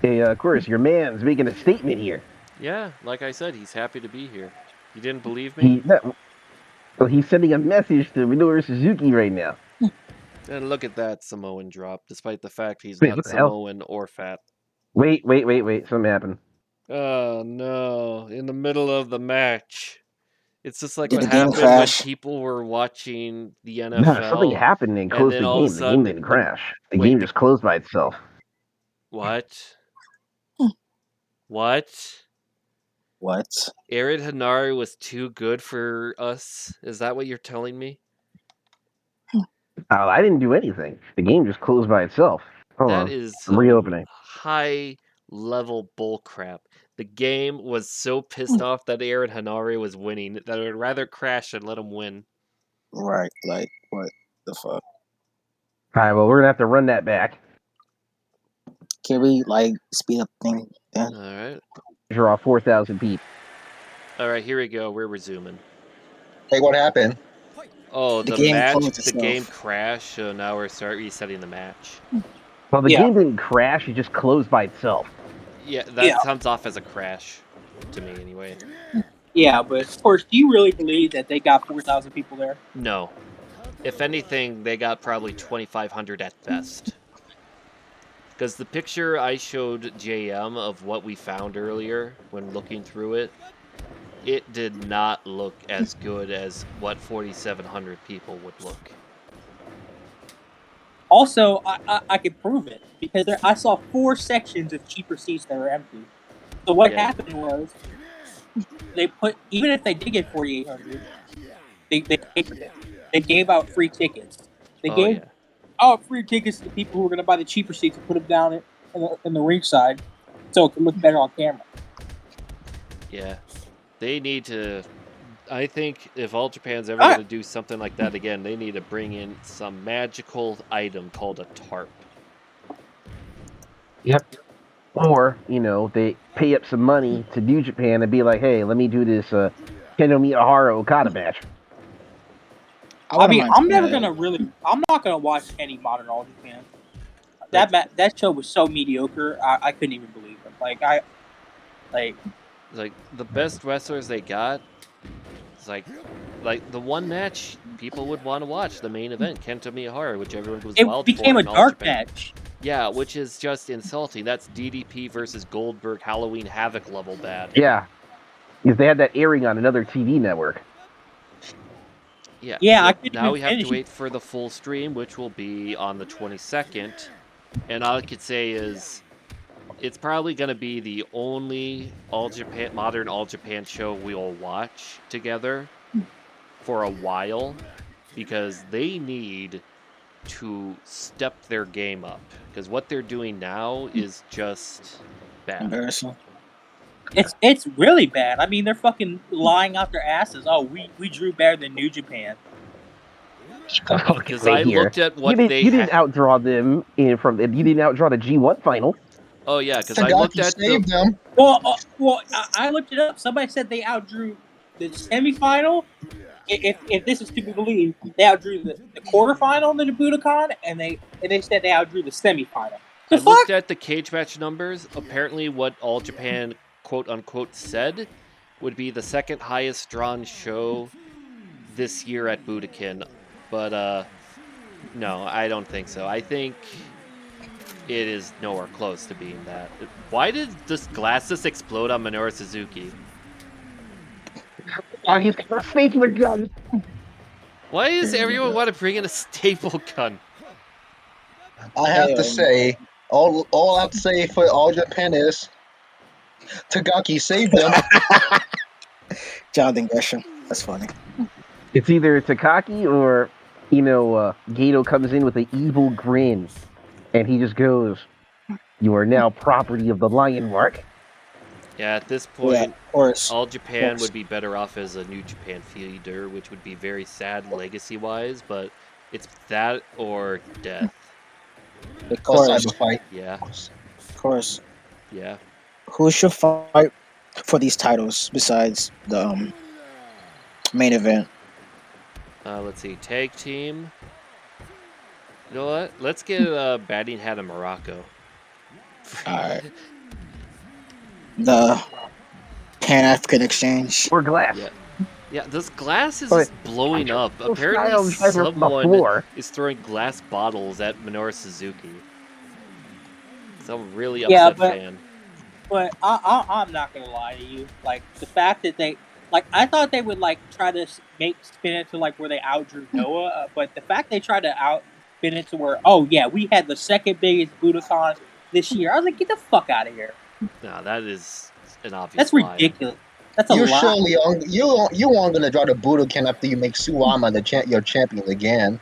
Hey, of course, your man's making a statement here.
Yeah, like I said, he's happy to be here. You didn't believe me?
Well, he's sending a message to Minoru Suzuki right now.
And look at that Samoan drop, despite the fact he's
Wait,
not
what the hell?
Samoan or fat.
Wait. Something happened.
Oh no, in the middle of the match. It's just like
Did
what
the game
happened when
crash?
people were watching the
No, something
NFL
happened and
and
closed
then
the
all of a
game. The game
sudden
didn't crash. The
wait,
game just closed by itself.
what? What?
What?
Aaron Hanari was too good for us? Is that what you're telling me?
I didn't do anything. The game just closed by itself. Hold
That
on.
is
I'm
some
reopening.
high level bullcrap. The game was so pissed off that Aaron Hanari was winning that I would rather crash and let him win.
Right. Like, what the fuck?
All right, well, we're gonna have to run that back.
Can we like speed up thing then?
All right.
Draw 4,000 people.
All right, here we go. We're resuming.
Hey, what happened?
Oh,
The
the
game
match,
closed
the
itself.
game crashed, so now we're resetting the match.
Well, the
Yeah.
game didn't crash; it just closed by itself.
Yeah, that comes off as a crash, to me anyway.
Yeah, but of course, do you really believe that they got 4,000 people there?
No. If anything, they got probably 2,500 at best. Because the picture I showed JM of what we found earlier when looking through it, it did not look as good as what 4,700 people would look.
Also, I could prove it because I saw 4 sections of cheaper seats that were empty. So what happened was they put, even if they did get 4,800, they papered it. They gave out free tickets. They gave out free tickets to people who were going to buy the cheaper seats and put them down in the ringside so it could look better on camera.
Yeah. They need to... I think if All Japan's ever going to do something like that again, they need to bring in some magical item called a tarp.
Yep. Or, they pay up some money to New Japan and be like, hey, let me do this Kendo Miyahara Okada match.
I mean, I'm not gonna watch any modern All Japan. That show was so mediocre. I couldn't even believe it.
Like the best wrestlers they got. It's like the one match people would want to watch, the main event, Kento Miyahara, which everyone was wild for.
It became a dark match.
Yeah, which is just insulting. That's DDP versus Goldberg Halloween Havoc level bad.
Yeah, because they had that airing on another TV network.
Yeah.
Yeah.
Now we have to wait for the full stream, which will be on the 22nd. And all I could say is, it's probably going to be the only modern All Japan show we'll watch together for a while, because they need to step their game up, because what they're doing now is just bad.
Embarrassing.
It's really bad. I mean, they're fucking lying out their asses. Oh, we drew better than New Japan.
Because I looked at what
you didn't outdraw them you didn't outdraw the G1 final.
Oh yeah, because I looked at
them.
Well, I looked it up. Somebody said they outdrew the semifinal. If this is to be believed, they outdrew the quarterfinal in the Budokan, and they said they outdrew the semifinal.
I looked at the cage match numbers. Apparently, what All Japan quote unquote said would be the second highest drawn show this year at Budokan, but no, I don't think so. I think it is nowhere close to being that. Why did this glass just explode on Minoru Suzuki?
He's got a stapler gun.
Why does everyone want to bring in a staple gun?
I have to say, all I have to say for All Japan is Tagaki saved them.
Jonathan Gresham. That's funny.
It's either Takaki or, Gato comes in with an evil grin, and he just goes, "You are now property of the Lion Mark."
Yeah, at this point,
of course.
All Japan would be better off as a New Japan feeder, which would be very sad legacy-wise, but it's that or death.
Of course.
Yeah.
Of course.
Yeah.
Who should fight for these titles besides the main event?
Let's see. Tag team. You know what? Let's get Batting Hat of Morocco.
Alright. The Pan-African Exchange.
Or Glass.
Yeah, this glass is just blowing up. Apparently someone is throwing glass bottles at Minoru Suzuki. Some really upset fan.
But I'm not gonna lie to you. Like, the fact that they... Like, I thought they would, try to spin it to, where they outdrew Noah. But the fact they tried to spin it to where, oh, yeah, we had the second biggest Budokan this year. I was like, get the fuck out of here.
No, that is an obvious
That's ridiculous. That's a
You're
lie.
surely you aren't gonna draw the Budokan after you make Suwama your champion again.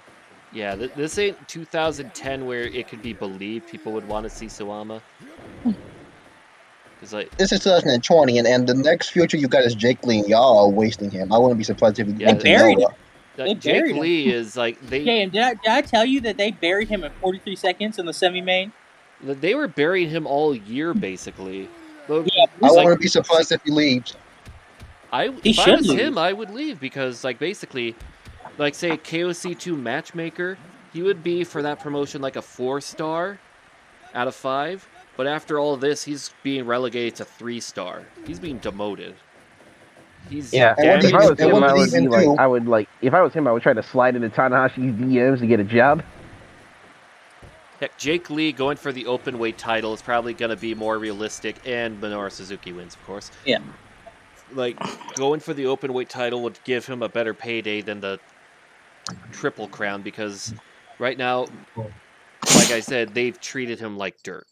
Yeah, this ain't 2010 where it could be believed people would want to see Suwama.
This is 2020, and the next future you got is Jake Lee, and y'all are wasting him. I wouldn't be surprised if you went to Noah.
They
Jake
buried him.
Lee is like
Okay, and did I tell you that they buried him in 43 seconds in the semi-main?
They were burying him all year, basically. But,
Yeah,
I
like,
wouldn't be surprised if he leaves.
If I
should
was
leave.
him, I would leave because, like, basically, like, say, KOC2 matchmaker, he would be for that promotion like a 4-star out of 5. But after all of this, he's being relegated to 3-star. He's being demoted. He's
Yeah,
And what
if
he
I
damaged.
was
and
him,
what
I
did he
would
even
be like,
do?
if I was him, I would try to slide into Tanahashi's DMs to get a job.
Heck, Jake Lee going for the open weight title is probably going to be more realistic, and Minoru Suzuki wins, of course.
Yeah.
Like, going for the open weight title would give him a better payday than the Triple Crown, because right now, like I said, they've treated him like dirt.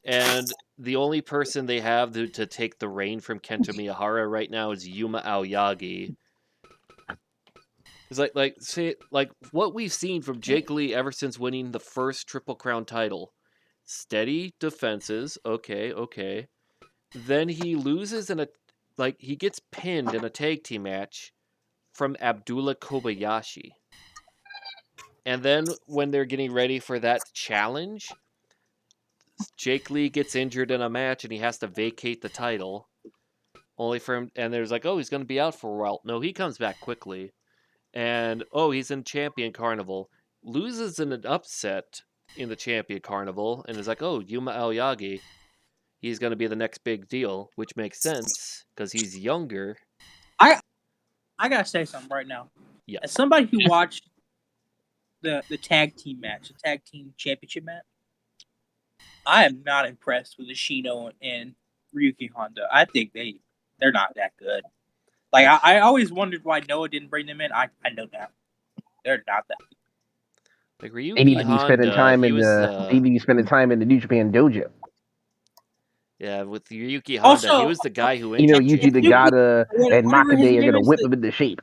And the only person they have to take the reign from Kento Miyahara right now is Yuma Aoyagi. It's like what we've seen from Jake Lee ever since winning the first Triple Crown title. Steady defenses, okay. Then he loses he gets pinned in a tag team match from Abdullah Kobayashi. And then when they're getting ready for that challenge, Jake Lee gets injured in a match and he has to vacate the title. Only for him, and there's like, oh, he's going to be out for a while. No, he comes back quickly. And, oh, he's in Champion Carnival. Loses in an upset in the Champion Carnival and is like, oh, Yuma Aoyagi, he's going to be the next big deal, which makes sense because he's younger.
I got to say something right now.
Yeah.
As somebody who watched the tag team match, the tag team championship match, I am not impressed with Ishino and Ryuki Honda. I think they're not that good. Like, I always wondered why Noah didn't bring them in. I know now. They're not that good.
Like Ryuki
Maybe you spending
Honda,
time
he
in
was
the maybe you spending time in the New Japan dojo.
yeah, with Ryuki Honda,
Also,
he was the guy who
You know,
injured
usually the
Jake Lee.
Gata and
whatever his
Makabe are
name
gonna
is,
whip him into shape.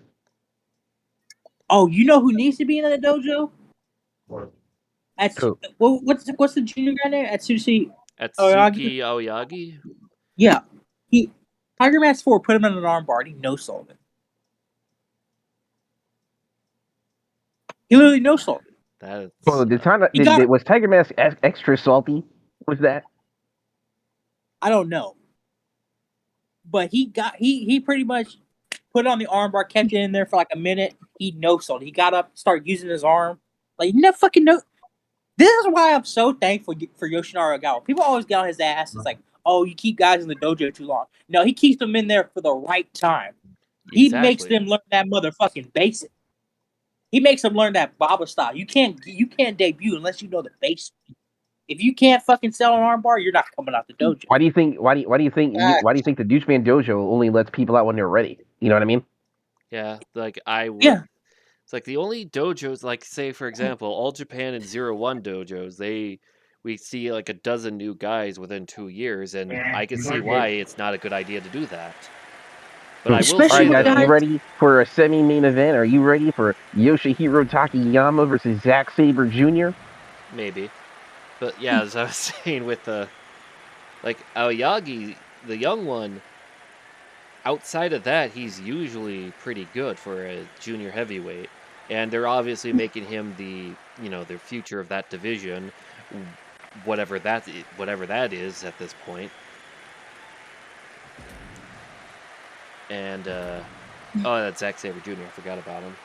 Oh, you know who needs to be in the dojo?
Who?
What's the junior guy name? Atsushi
Atsuki Aoyagi?
Yeah. Tiger Mask 4 put him in an armbar and he no-sold it. He literally no-sold it.
That's
Well, was Tiger Mask extra salty? Was that?
I don't know. But he pretty much put it on the armbar, kept it in there for like a minute. He no-sold. He got up, started using his arm. Like, no fucking no. This is why I'm so thankful for Yoshinari Ogawa. People always get on his ass. It's like, oh, you keep guys in the dojo too long. No, he keeps them in there for the right time. He makes them learn that motherfucking basic. He makes them learn that Baba style. You can't debut unless you know the basic. If you can't fucking sell an armbar, you're not coming out the dojo.
Why do you think the Doucheman Dojo only lets people out when they're ready? You know what I mean?
Yeah, like I work.
Yeah.
It's like the only dojos, like say for example, All Japan and 01 dojos, we see like a dozen new guys within 2 years, and I can see why it's not a good idea to do that. But I will
All
say
right, guys,
though,
you ready for a semi-main event? Are you ready for Yoshihiro Takayama versus Zack Sabre Jr.?
maybe. But yeah, as I was saying with like Aoyagi, the young one, outside of that, he's usually pretty good for a junior heavyweight. And they're obviously making him the future of that division, whatever that is at this point. And that's Zack Sabre Jr. I forgot about him.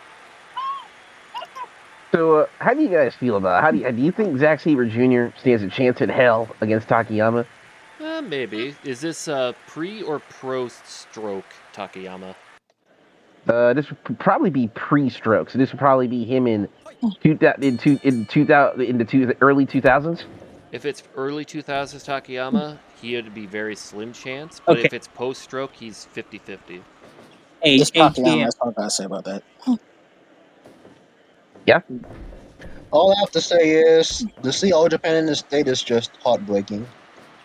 So, how do you guys feel about do you think Zack Sabre Jr. stands a chance in hell against Takayama?
Maybe. Is this pre or post stroke Takayama?
This would probably be pre-stroke. So this would probably be him in early 2000s.
If it's early 2000s Takayama, he would be very slim chance. But if it's post stroke, he's 50-50.
It's Takayama. That's all I gotta say about that.
Yeah.
All I have to say is to see All Japan in this state is just heartbreaking.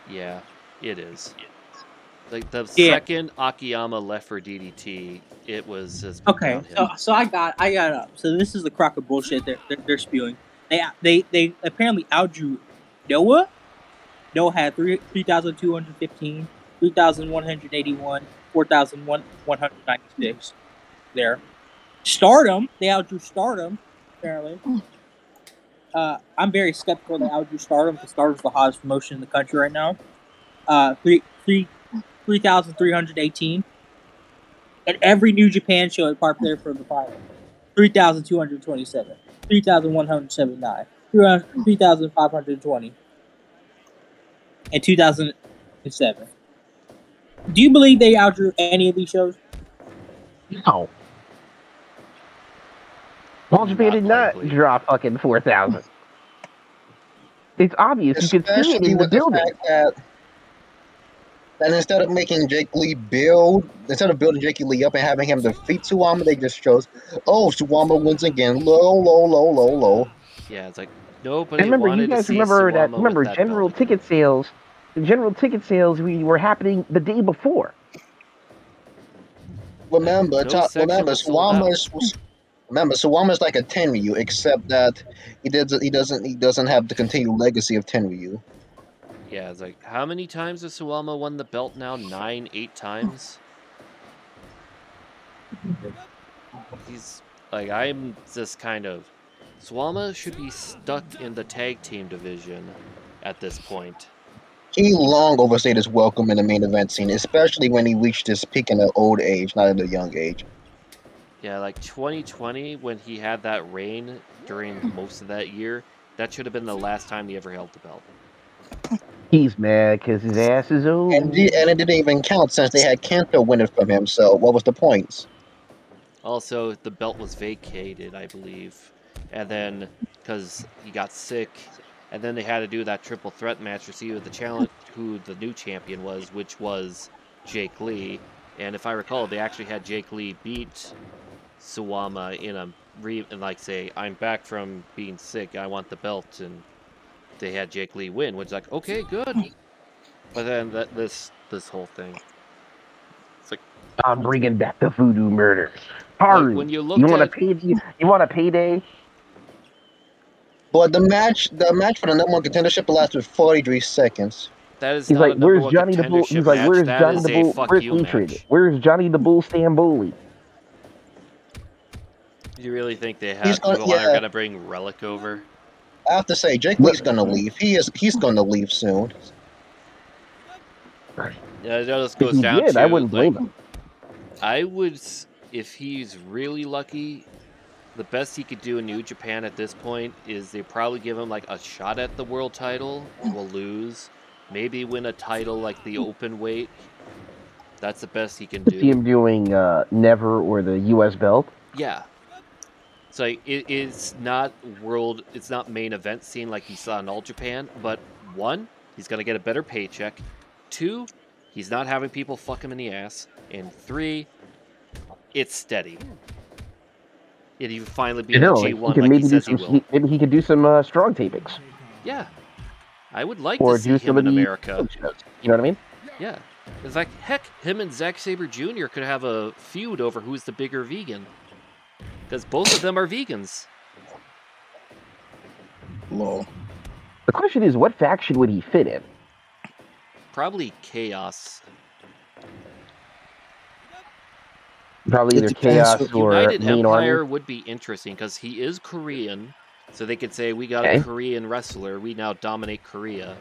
Yeah, it is. Like the second Akiyama left for DDT, it was as
okay. So I got up. So this is the crock of bullshit they're spewing. They apparently outdrew Noah. Noah had 3,215, 3,181, 4,196 there. Stardom, they outdrew Stardom, apparently. I'm very skeptical they outdrew Stardom because Stardom's the hottest promotion in the country right now. 3,318. And every New Japan show at Park there for the final. 3,227. 3,179. 3,520. And 2007. Do you believe they outdrew any of these shows?
No. All Japan did not
likely.
draw fucking 4,000. It's obvious. You could see it in the
with the
building.
fact that instead of making Jake Lee instead of building Jake Lee up and having him defeat Suwama, they just chose, Suwama wins again. Low.
Yeah, it's like nobody
And remember, you
wanted to
guys
see
remember that?
Suwama
Remember,
with that
general
belt again.
ticket sales. The general ticket sales were happening the day before.
Remember,
No section was sold out.
Suwama's like a Tenryu, except that he doesn't have the continued legacy of Tenryu.
Yeah, it's like, how many times has Suwama won the belt now? 9, 8 times? He's like, I'm just kind of. Suwama should be stuck in the tag team division at this point.
He long overstayed his welcome in the main event scene, especially when he reached his peak in an old age, not in a young age.
Yeah, like 2020, when he had that reign during most of that year, that should have been the last time he ever held the belt.
He's mad because his ass is old.
And it didn't even count since they had Kanto win it from him, so what was the point?
Also, the belt was vacated, I believe. And then, because he got sick, and then they had to do that triple threat match to see who the new champion was, which was Jake Lee. And if I recall, they actually had Jake Lee beat Suwama and like say, I'm back from being sick, I want the belt, and they had Jake Lee win, which is like, okay, good. But then this whole thing, it's like,
I'm bringing back the voodoo murders.
like
Haru,
when you
you
looked
want
at
you want a payday?
But the match for the number one contendership lasted 43 seconds.
that is
He's
not
like,
a number
where's
one
Johnny the Bull?
contendership
He's like,
match.
where's
That
Johnny
is
the
a
Bull?
fuck
Where's
you
Hatred?
match.
Where's Johnny the Bull Stamboli?
Do you really think they
He's
are
gonna,
gonna bring Relic over?
I have to say, Jake
What?
Lee's gonna leave. He's gonna leave soon.
Yeah, it just
If
goes
he
down
did, I
to
wouldn't blame him.
I would, if he's really lucky, the best he could do in New Japan at this point is they probably give him like a shot at the world title. Will lose, maybe win a title like the open weight. That's the best he can
I see
do.
him doing Never or the U.S. belt.
Yeah. It's like it's not main event scene like he saw in All Japan, but one, he's gonna get a better paycheck. Two, he's not having people fuck him in the ass. And three, it's steady. And he finally be in the
Like,
G1 like he says he will.
maybe he could do some strong tapings
Yeah. I would like
or
to see
do some
him
of
in
the
America.
shows. You know what I mean?
Yeah. In fact, heck, him and Zack Sabre Jr. could have a feud over who's the bigger vegan. Because both of them are vegans.
Lol.
The question is, what faction would he fit in?
Probably Chaos.
Probably either
depends
Chaos
who-
or
United
Main
Empire
Army.
would be interesting because he is Korean. So they could say, we got
Okay.
a Korean wrestler. We now dominate Korea.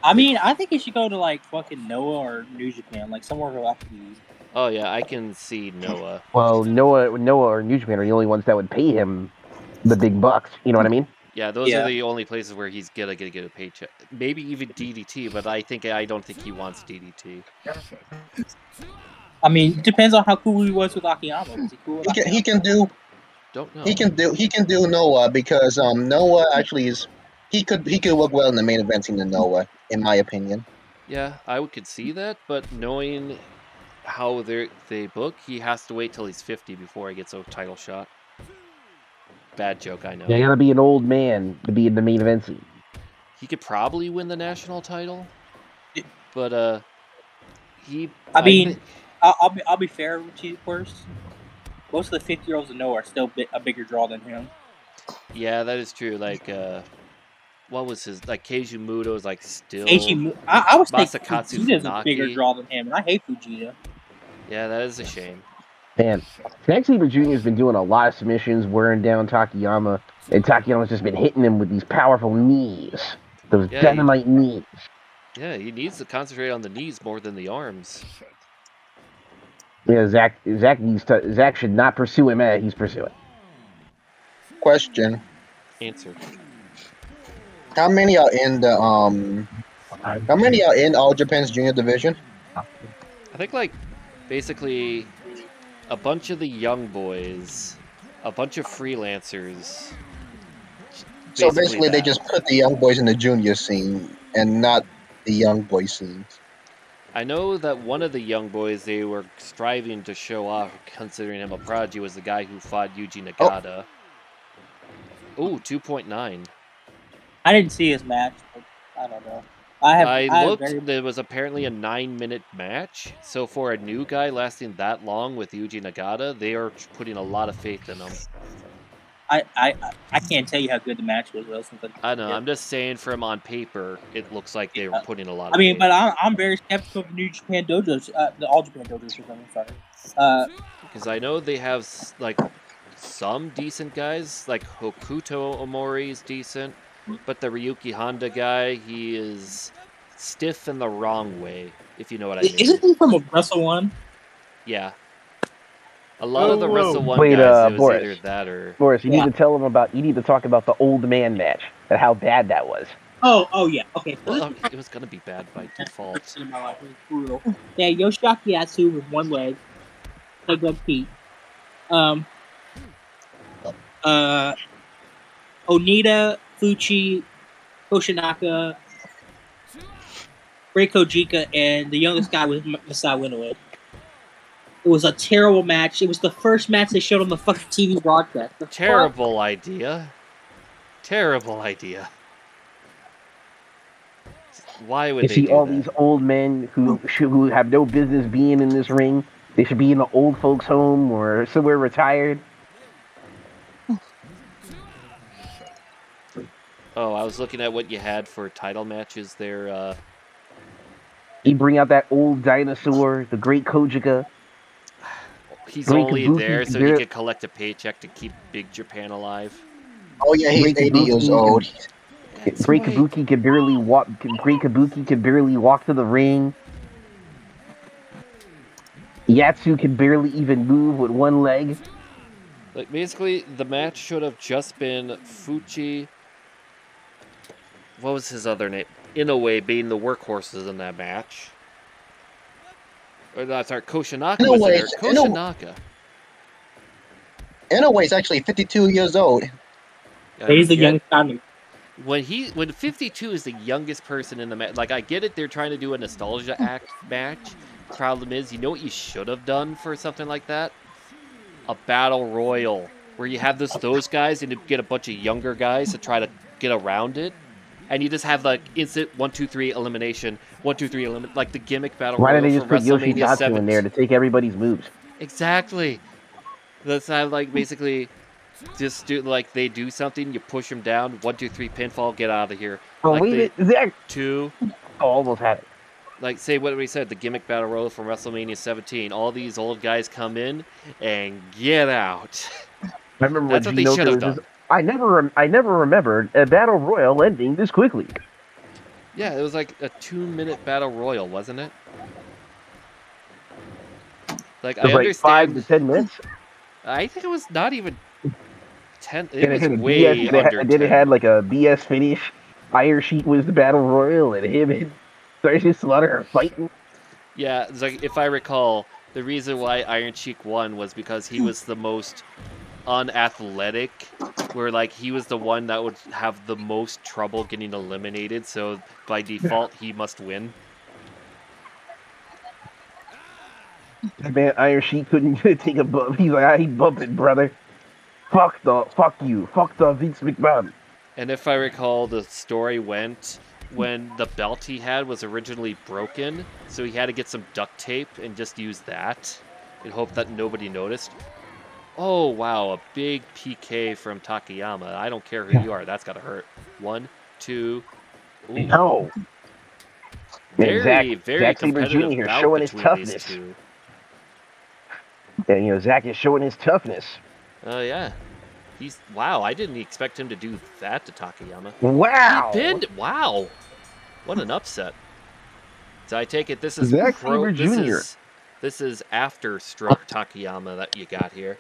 I mean, I think he should go to like fucking Noah or New Japan, like somewhere who actually.
Oh, yeah, I can see Noah.
Well, Noah or New Japan are the only ones that would pay him the big bucks. You know what I mean?
Yeah, those
Yeah.
are the only places where he's gonna get a paycheck. Maybe even DDT, but I don't think he wants DDT.
I mean, it depends on how cool he was with Akiyama. Was he cool with Akiyama?
He can do
Don't know.
he can do Noah because Noah actually is he could work well in the main event scene in Noah, in my opinion.
Yeah, I could see that, but knowing how they book, he has to wait till he's 50 before he gets a title shot. Bad joke, I know.
You gotta be an old man to be in the main event scene.
He could probably win the national title, but
I'll be fair with you first. Most of the 50-year-olds in Noah are still a bigger draw than him.
Yeah, that is true. Like, what was his Keiji Muto's like still.
I was thinking
Masakatsu
Fujita's a
Funaki.
bigger draw than him, and I hate Fujita.
Yeah, that is a shame.
Man, Zack Sabre Jr. has been doing a lot of submissions, wearing down Takayama, and Takayama's just been hitting him with these powerful knees, those
Yeah,
dynamite knees.
Yeah, he needs to concentrate on the knees more than the arms.
Yeah, Zack should not pursue him as he's pursuing.
Question:
Answer.
How many are in the How many are in All Japan's junior division?
I think like basically a bunch of the young boys, a bunch of freelancers.
So basically, they just put the young boys in the junior scene and not the young boy scenes.
I know that one of the young boys they were striving to show off, considering him a prodigy, was the guy who fought Yuji Nagata. Oh, 2.9.
I didn't see his match. But I don't know. I
looked. There was apparently a 9-minute match. So for a new guy lasting that long with Yuji Nagata, they are putting a lot of faith in him.
I can't tell you how good the match was.
I know. I'm just saying, from on paper, it looks like they were putting a lot of.
I mean, but I'm very skeptical of the New Japan Dojos, the All Japan Dojos. I'm sorry.
Because I know they have like some decent guys, like Hokuto Omori is decent, but the Ryuki Honda guy, he is stiff in the wrong way, if you know what I mean.
Isn't he from a Wrestle One?
Yeah. A lot of the Wrestle One
Wait,
guys, it was
Boris,
either that or.
Boris, you need to tell them about. You need to talk about the old man match and how bad that was.
Oh yeah. Okay.
Well, it was gonna be bad by default.
In my life, it was brutal. Yeah, Yoshiaki Yatsu with one leg, leg up Pete. Onita, Fuchi, Koshinaka, Ray Kojika, and the youngest guy was Masai Inoue. It was a terrible match. It was the first match they showed on the fucking TV broadcast.
Terrible idea. Terrible idea. Why would
you
they
see
do
all
that?
these old men who have no business being in this ring? They should be in the old folks' home or somewhere retired.
Oh, I was looking at what you had for title matches there.
You bring out that old dinosaur, the Great Kojika.
He's
Great
only
Kabuki
there so he could collect a paycheck to keep Big Japan alive.
Oh yeah, he's 80 years old.
Great Kabuki can barely walk. Great Kabuki can barely walk to the ring. Yatsu can barely even move with one leg.
Like basically, the match should have just been Fuchi. What was his other name? Inoue being the workhorses in that match. Or that's our Koshinaka was in there. Koshinaka.
Inoue's actually 52 years old.
He's the youngest guy.
When 52 is the youngest person in the match, like I get it, they're trying to do a nostalgia act match. Problem is, you know what you should have done for something like that? A battle royal where you have those guys and you get a bunch of younger guys to try to get around it, and you just have like instant 1, 2, 3 elimination, 1, 2, 3 eliminate, like the gimmick battle royal.
Why did they just
for
put
WrestleMania
Yoshitatsu
7
in there to take everybody's moves?
Exactly. That's how like basically. Just do like they do something, you push them down, 1, 2, 3 pinfall, get out of here.
Oh
like
wait, Zach.
2.
Almost had it.
Like say what we said, the gimmick battle royal from WrestleMania 17. All these old guys come in and get out.
I remember
that's what they should have done.
I never remembered a battle royal ending this quickly.
Yeah, it was like a 2-minute battle royal, wasn't it? Like I understand
5 to 10 minutes.
I think it was not even 10.
It
was way under 10.
Then it had like a BS finish. Iron Sheik was the battle royal, and him and Thursday Slaughter are fighting.
Yeah, it's like if I recall, the reason why Iron Sheik won was because he was the most unathletic, where like he was the one that would have the most trouble getting eliminated, so by default he must win.
Man, Iron Sheik couldn't take a bump. He's like, I ain't bumping, brother. Fuck you. Fuck the Vince McMahon.
And if I recall, the story went when the belt he had was originally broken, so he had to get some duct tape and just use that and hope that nobody noticed. Oh, wow, a big PK from Takayama. I don't care who you are. That's got to hurt. 1, 2. Ooh.
No.
Very
Zack Sabre
competitive
Jr.
bout
showing his
between
toughness.
these two.
And Zach is showing his toughness.
Oh yeah. Wow, I didn't expect him to do that to Takayama.
Wow.
He pinned. Wow. What an upset. So I take it this is
Zack Sabre Jr.
This is after stroke Takayama that you got here.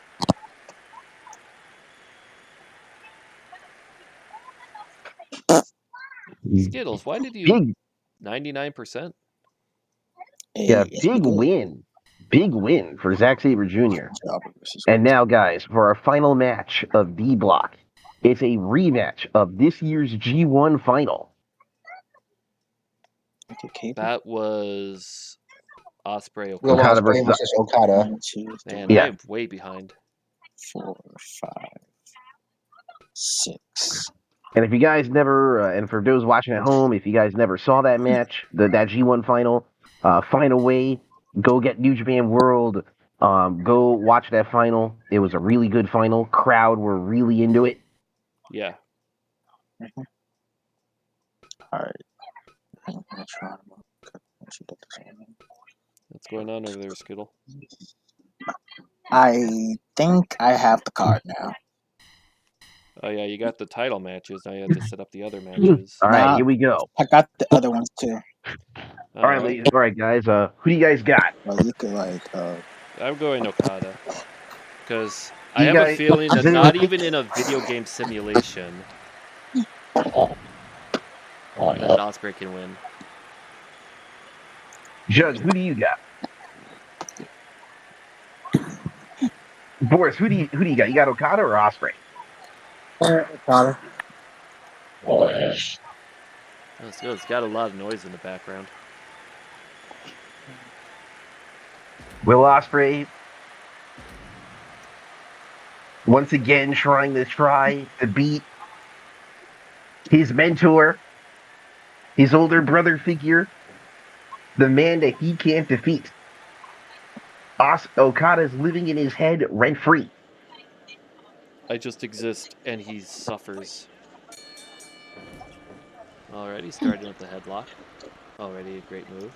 Skittles, why did you 99%?
Yeah, big win. Big win for Zack Sabre Jr. And now, guys, for our final match of D Block, it's a rematch of this year's G1 final.
That was Ospreay
Will
Okada.
Ospreay versus Okada.
Man, I am way behind.
4, 5, 6.
And if you guys never, and for those watching at home, if you guys never saw that match, that G1 final, find a way, go get New Japan World, go watch that final. It was a really good final. Crowd were really into it.
Yeah.
All right.
What's going on over there, Skittle?
I think I have the card now.
Oh yeah, you got the title matches. Now you have to set up the other matches.
All right, here we go.
I got the other ones too.
All right, guys. Who do you guys got?
Well, you could
I'm going Okada because I have a feeling that not even in a video game simulation that Ospreay can win.
Jug, who do you got? Boris, who do you got? You got Okada or Ospreay?
Okada.
It's got a lot of noise in the background.
Will Ospreay once again trying to beat his mentor, his older brother figure, the man that he can't defeat. Okada is living in his head rent free.
I just exist and he suffers. Already starting with the headlock. Already a great move.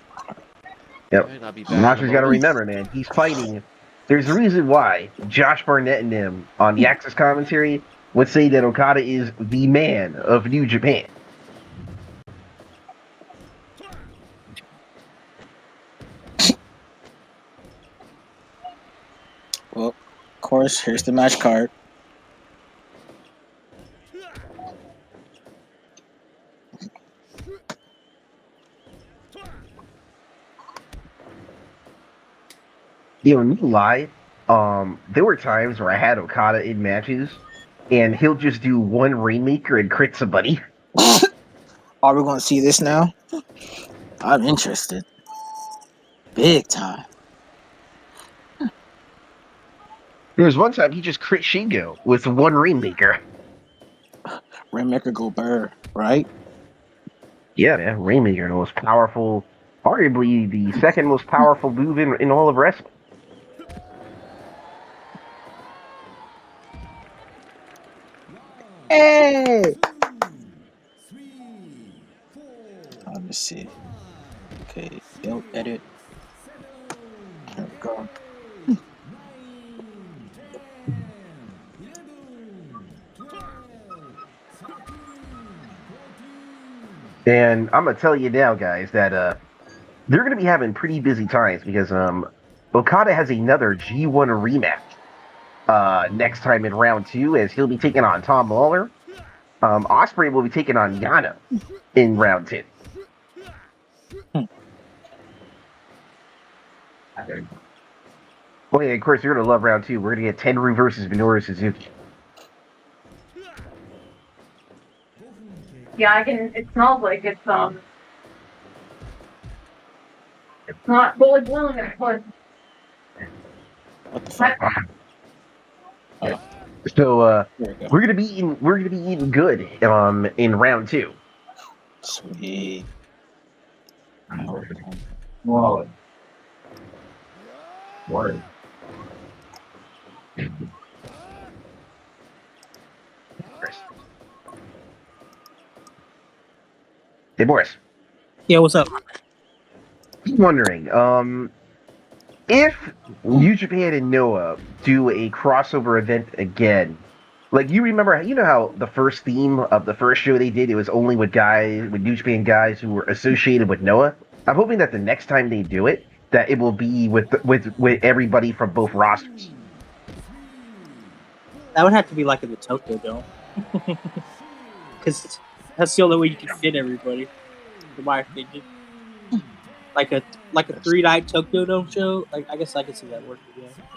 Yep.
Right, I'll be back.
Master's got to remember, man, he's fighting. There's a reason why Josh Barnett and him on the Axis commentary would say that Okada is the man of New Japan.
Well, of course, here's the match card.
No lie, there were times where I had Okada in matches, and he'll just do one Rainmaker and crit somebody.
Are we going to see this now? I'm interested. Big time.
There was one time he just crit Shingo with one Rainmaker.
Rainmaker go burr, right?
Yeah, man, Rainmaker, the most powerful, arguably the second most powerful move in all of wrestling.
Hey! Let me see. Okay, don't edit. Here we go.
And I'm gonna tell you now, guys, that they're gonna be having pretty busy times because Okada has another G1 rematch next time in round 2, as he'll be taking on Tom Lawler. Ospreay will be taking on Yano in round 10. Well, yeah, of course, you're gonna love round 2. We're gonna get Tenryu versus Minoru Suzuki.
Yeah, I can. It smells like it's not fully blown. Of course.
What the fuck?
So we're gonna be eating good in round 2.
Sweet.
Word. Word. Hey, Boris.
Yeah, what's up?
Just wondering, if New Japan and Noah do a crossover event again, like you remember, you know how the first theme of the first show they did, it was only with New Japan guys who were associated with Noah. I'm hoping that the next time they do it, that it will be with everybody from both rosters.
That would have to be like in the Tokyo Dome, because that's the only way you can fit everybody, in my opinion. Like a 3-night Tokyo Dome show. Like I guess I could see that working.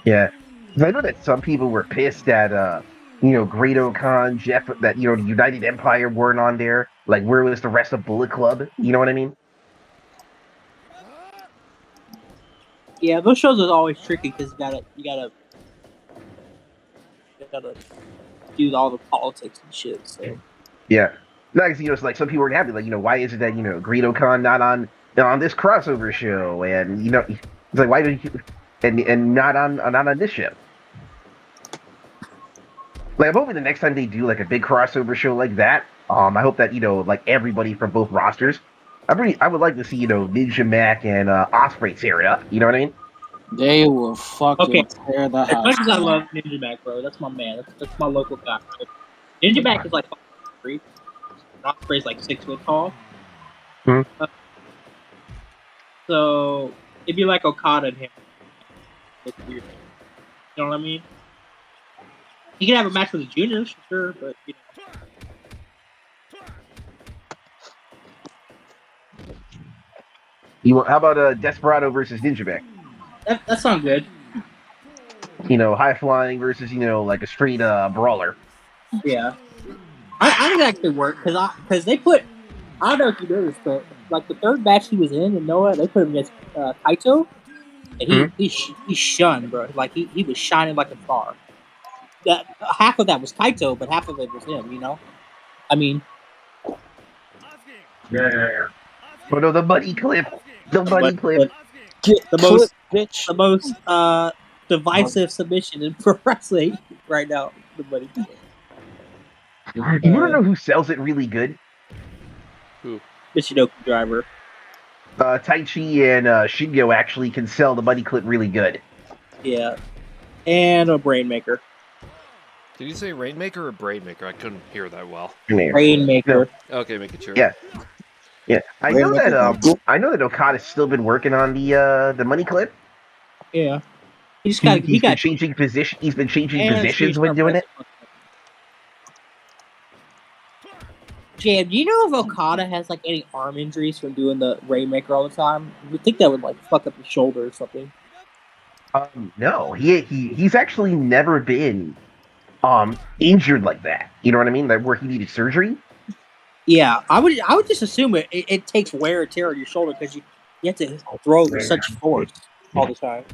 Yeah, 'cause I know that some people were pissed that Great Khan, Jeff, that the United Empire weren't on there. Like, where was the rest of Bullet Club? You know what I mean?
Yeah, those shows are always tricky because you gotta do all the politics and shit. So
Yeah, no, 'cause, it's like some people were happy. Like, why is it that Great Khan not on this crossover show? And it's like, why did you and not on this show? Like, I'm hoping the next time they do like a big crossover show like that, I hope that like everybody from both rosters. I would like to see Ninja Mac and Osprey tear it up. You know what I mean?
They will fucking tear the
as
house
much as I
down.
love Ninja Mac, bro, that's my man. That's my local guy. Right? Ninja Mac is like 3. Osprey's like 6 foot tall.
Mm-hmm.
So it'd be like Okada and him. It's weird. You know what I mean? You can have a match with the juniors, for sure, but
How about Desperado versus Ninja Mac?
that sounds good.
High flying versus like a straight brawler.
Yeah, I think that could work because they put. I don't know if you noticed, but like the third match he was in Noah, they put him against Kaito, and he shunned, bro. Like he was shining like a star. That half of that was Kaito, but half of it was him. I mean,
Yeah. Oh no, the buddy clip. The buddy clip.
Get
the
clip,
most
bitch.
the most divisive submission in pro wrestling right now. The buddy clip.
You want to know who sells it really good?
Who?
Michinoku Driver.
Taichi and Shingo actually can sell the buddy clip really good.
Yeah, and a Brainmaker.
Did you say Rainmaker or Brainmaker? I couldn't hear that well.
Brainmaker.
No. Okay, making sure.
Yeah. I know that Okada's still been working on the money clip.
Yeah. He's
been changing position. He's been changing positions when doing it.
Jam, do you know if Okada has like any arm injuries from doing the Rainmaker all the time? You would think that would like fuck up his shoulder or something.
No, he's actually never been injured like that. You know what I mean? Like where he needed surgery.
Yeah, I would just assume it takes wear and tear on your shoulder because you have to throw with such force all the time.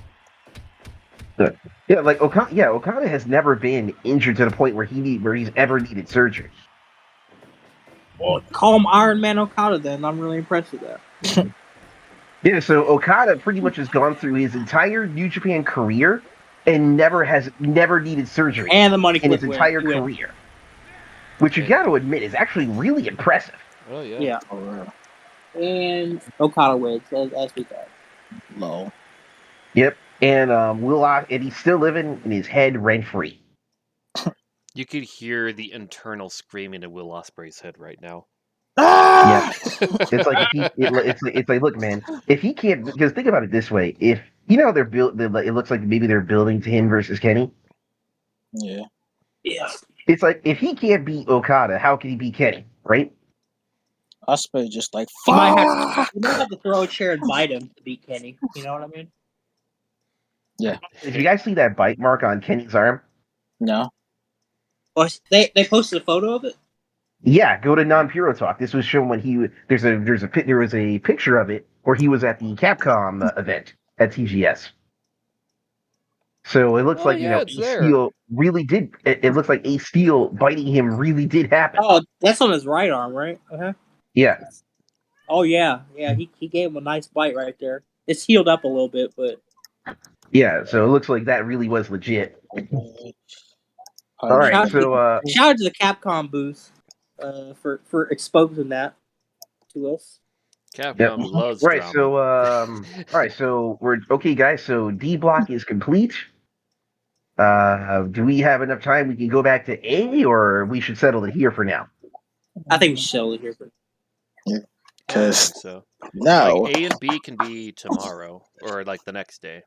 Yeah, like Okada has never been injured to the point where he's ever needed surgery.
Well, call him Iron Man Okada then. I'm really impressed with that.
Yeah, so Okada pretty much has gone through his entire New Japan career and never needed surgery
and the money
in his entire career. Which you got to admit is actually really impressive.
Oh yeah.
Yeah. And Okada wins as we thought.
Low.
Yep. And and he's still living in his head rent free.
You could hear the internal screaming in Will Ospreay's head right now.
Yeah, it's like it's like, look, man, if he can't, because think about it this way: if they're built, it looks like maybe they're building to him versus Kenny.
Yeah.
It's like if he can't beat Okada, how can he beat Kenny? Right?
Ospreay just like
you might have to throw a chair and bite him to beat Kenny. You know what I mean?
Yeah.
Did you guys see that bite mark on Kenny's arm?
No.
Well, they posted a photo of it.
Yeah, go to Non-Puro Talk. This was shown when there was a picture of it where he was at the Capcom event at TGS. So it looks like
it's
Ace Steel really did. It looks like Ace Steel biting him really did happen.
Oh, that's on his right arm, right? Uh-huh.
Yeah.
Oh yeah. He gave him a nice bite right there. It's healed up a little bit, but
yeah. So it looks like that really was legit. All right. Shout
out to the Capcom booth for exposing that to us.
Capcom loves
Right.
drama.
So, all right. So we're okay, guys. So D block is complete. Do we have enough time? We can go back to A, or we should settle it here for now.
I think we should settle it here.
I
Because
think so.
now,
Like A and B can be tomorrow or like the next day.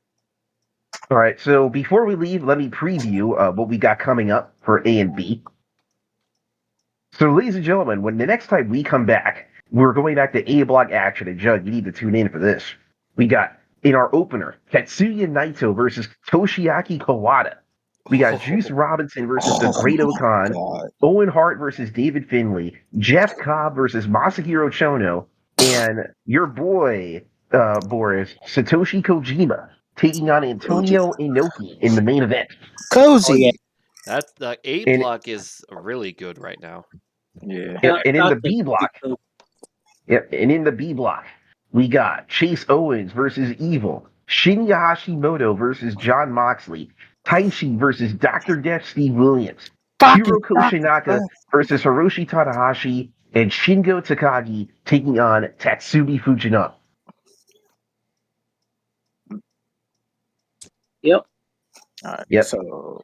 All right. So before we leave, let me preview what we got coming up for A and B. So, ladies and gentlemen, when the next time we come back, we're going back to A block action. And Jug, you need to tune in for this. We got in our opener Tetsuya Naito versus Toshiaki Kawada. We got Juice Robinson versus the Great
oh my
Okan,
God.
Owen Hart versus David Finlay, Jeff Cobb versus Masahiro Chono, and your boy, Boris, Satoshi Kojima, taking on Antonio Inoki in the main event.
Cozy.
That's the A
And,
block is really good right now.
Yeah.
and in the B block, and in the B block, we got Chase Owens versus Evil, Shinya Hashimoto versus John Moxley, Taichi versus Dr. Death Steve Williams,
Fucking
Hiroko Shinaka versus Hiroshi Tanahashi, and Shingo Takagi taking on Tatsubi Fujinami.
Yep.
All right.
Yep.
So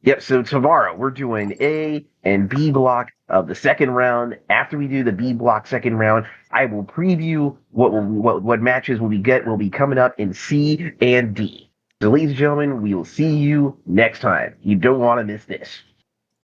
Yep. So tomorrow we're doing A and B block of the second round. After we do the B block second round, I will preview what matches will be coming up in C and D. So, ladies and gentlemen, we will see you next time. You don't want to miss this.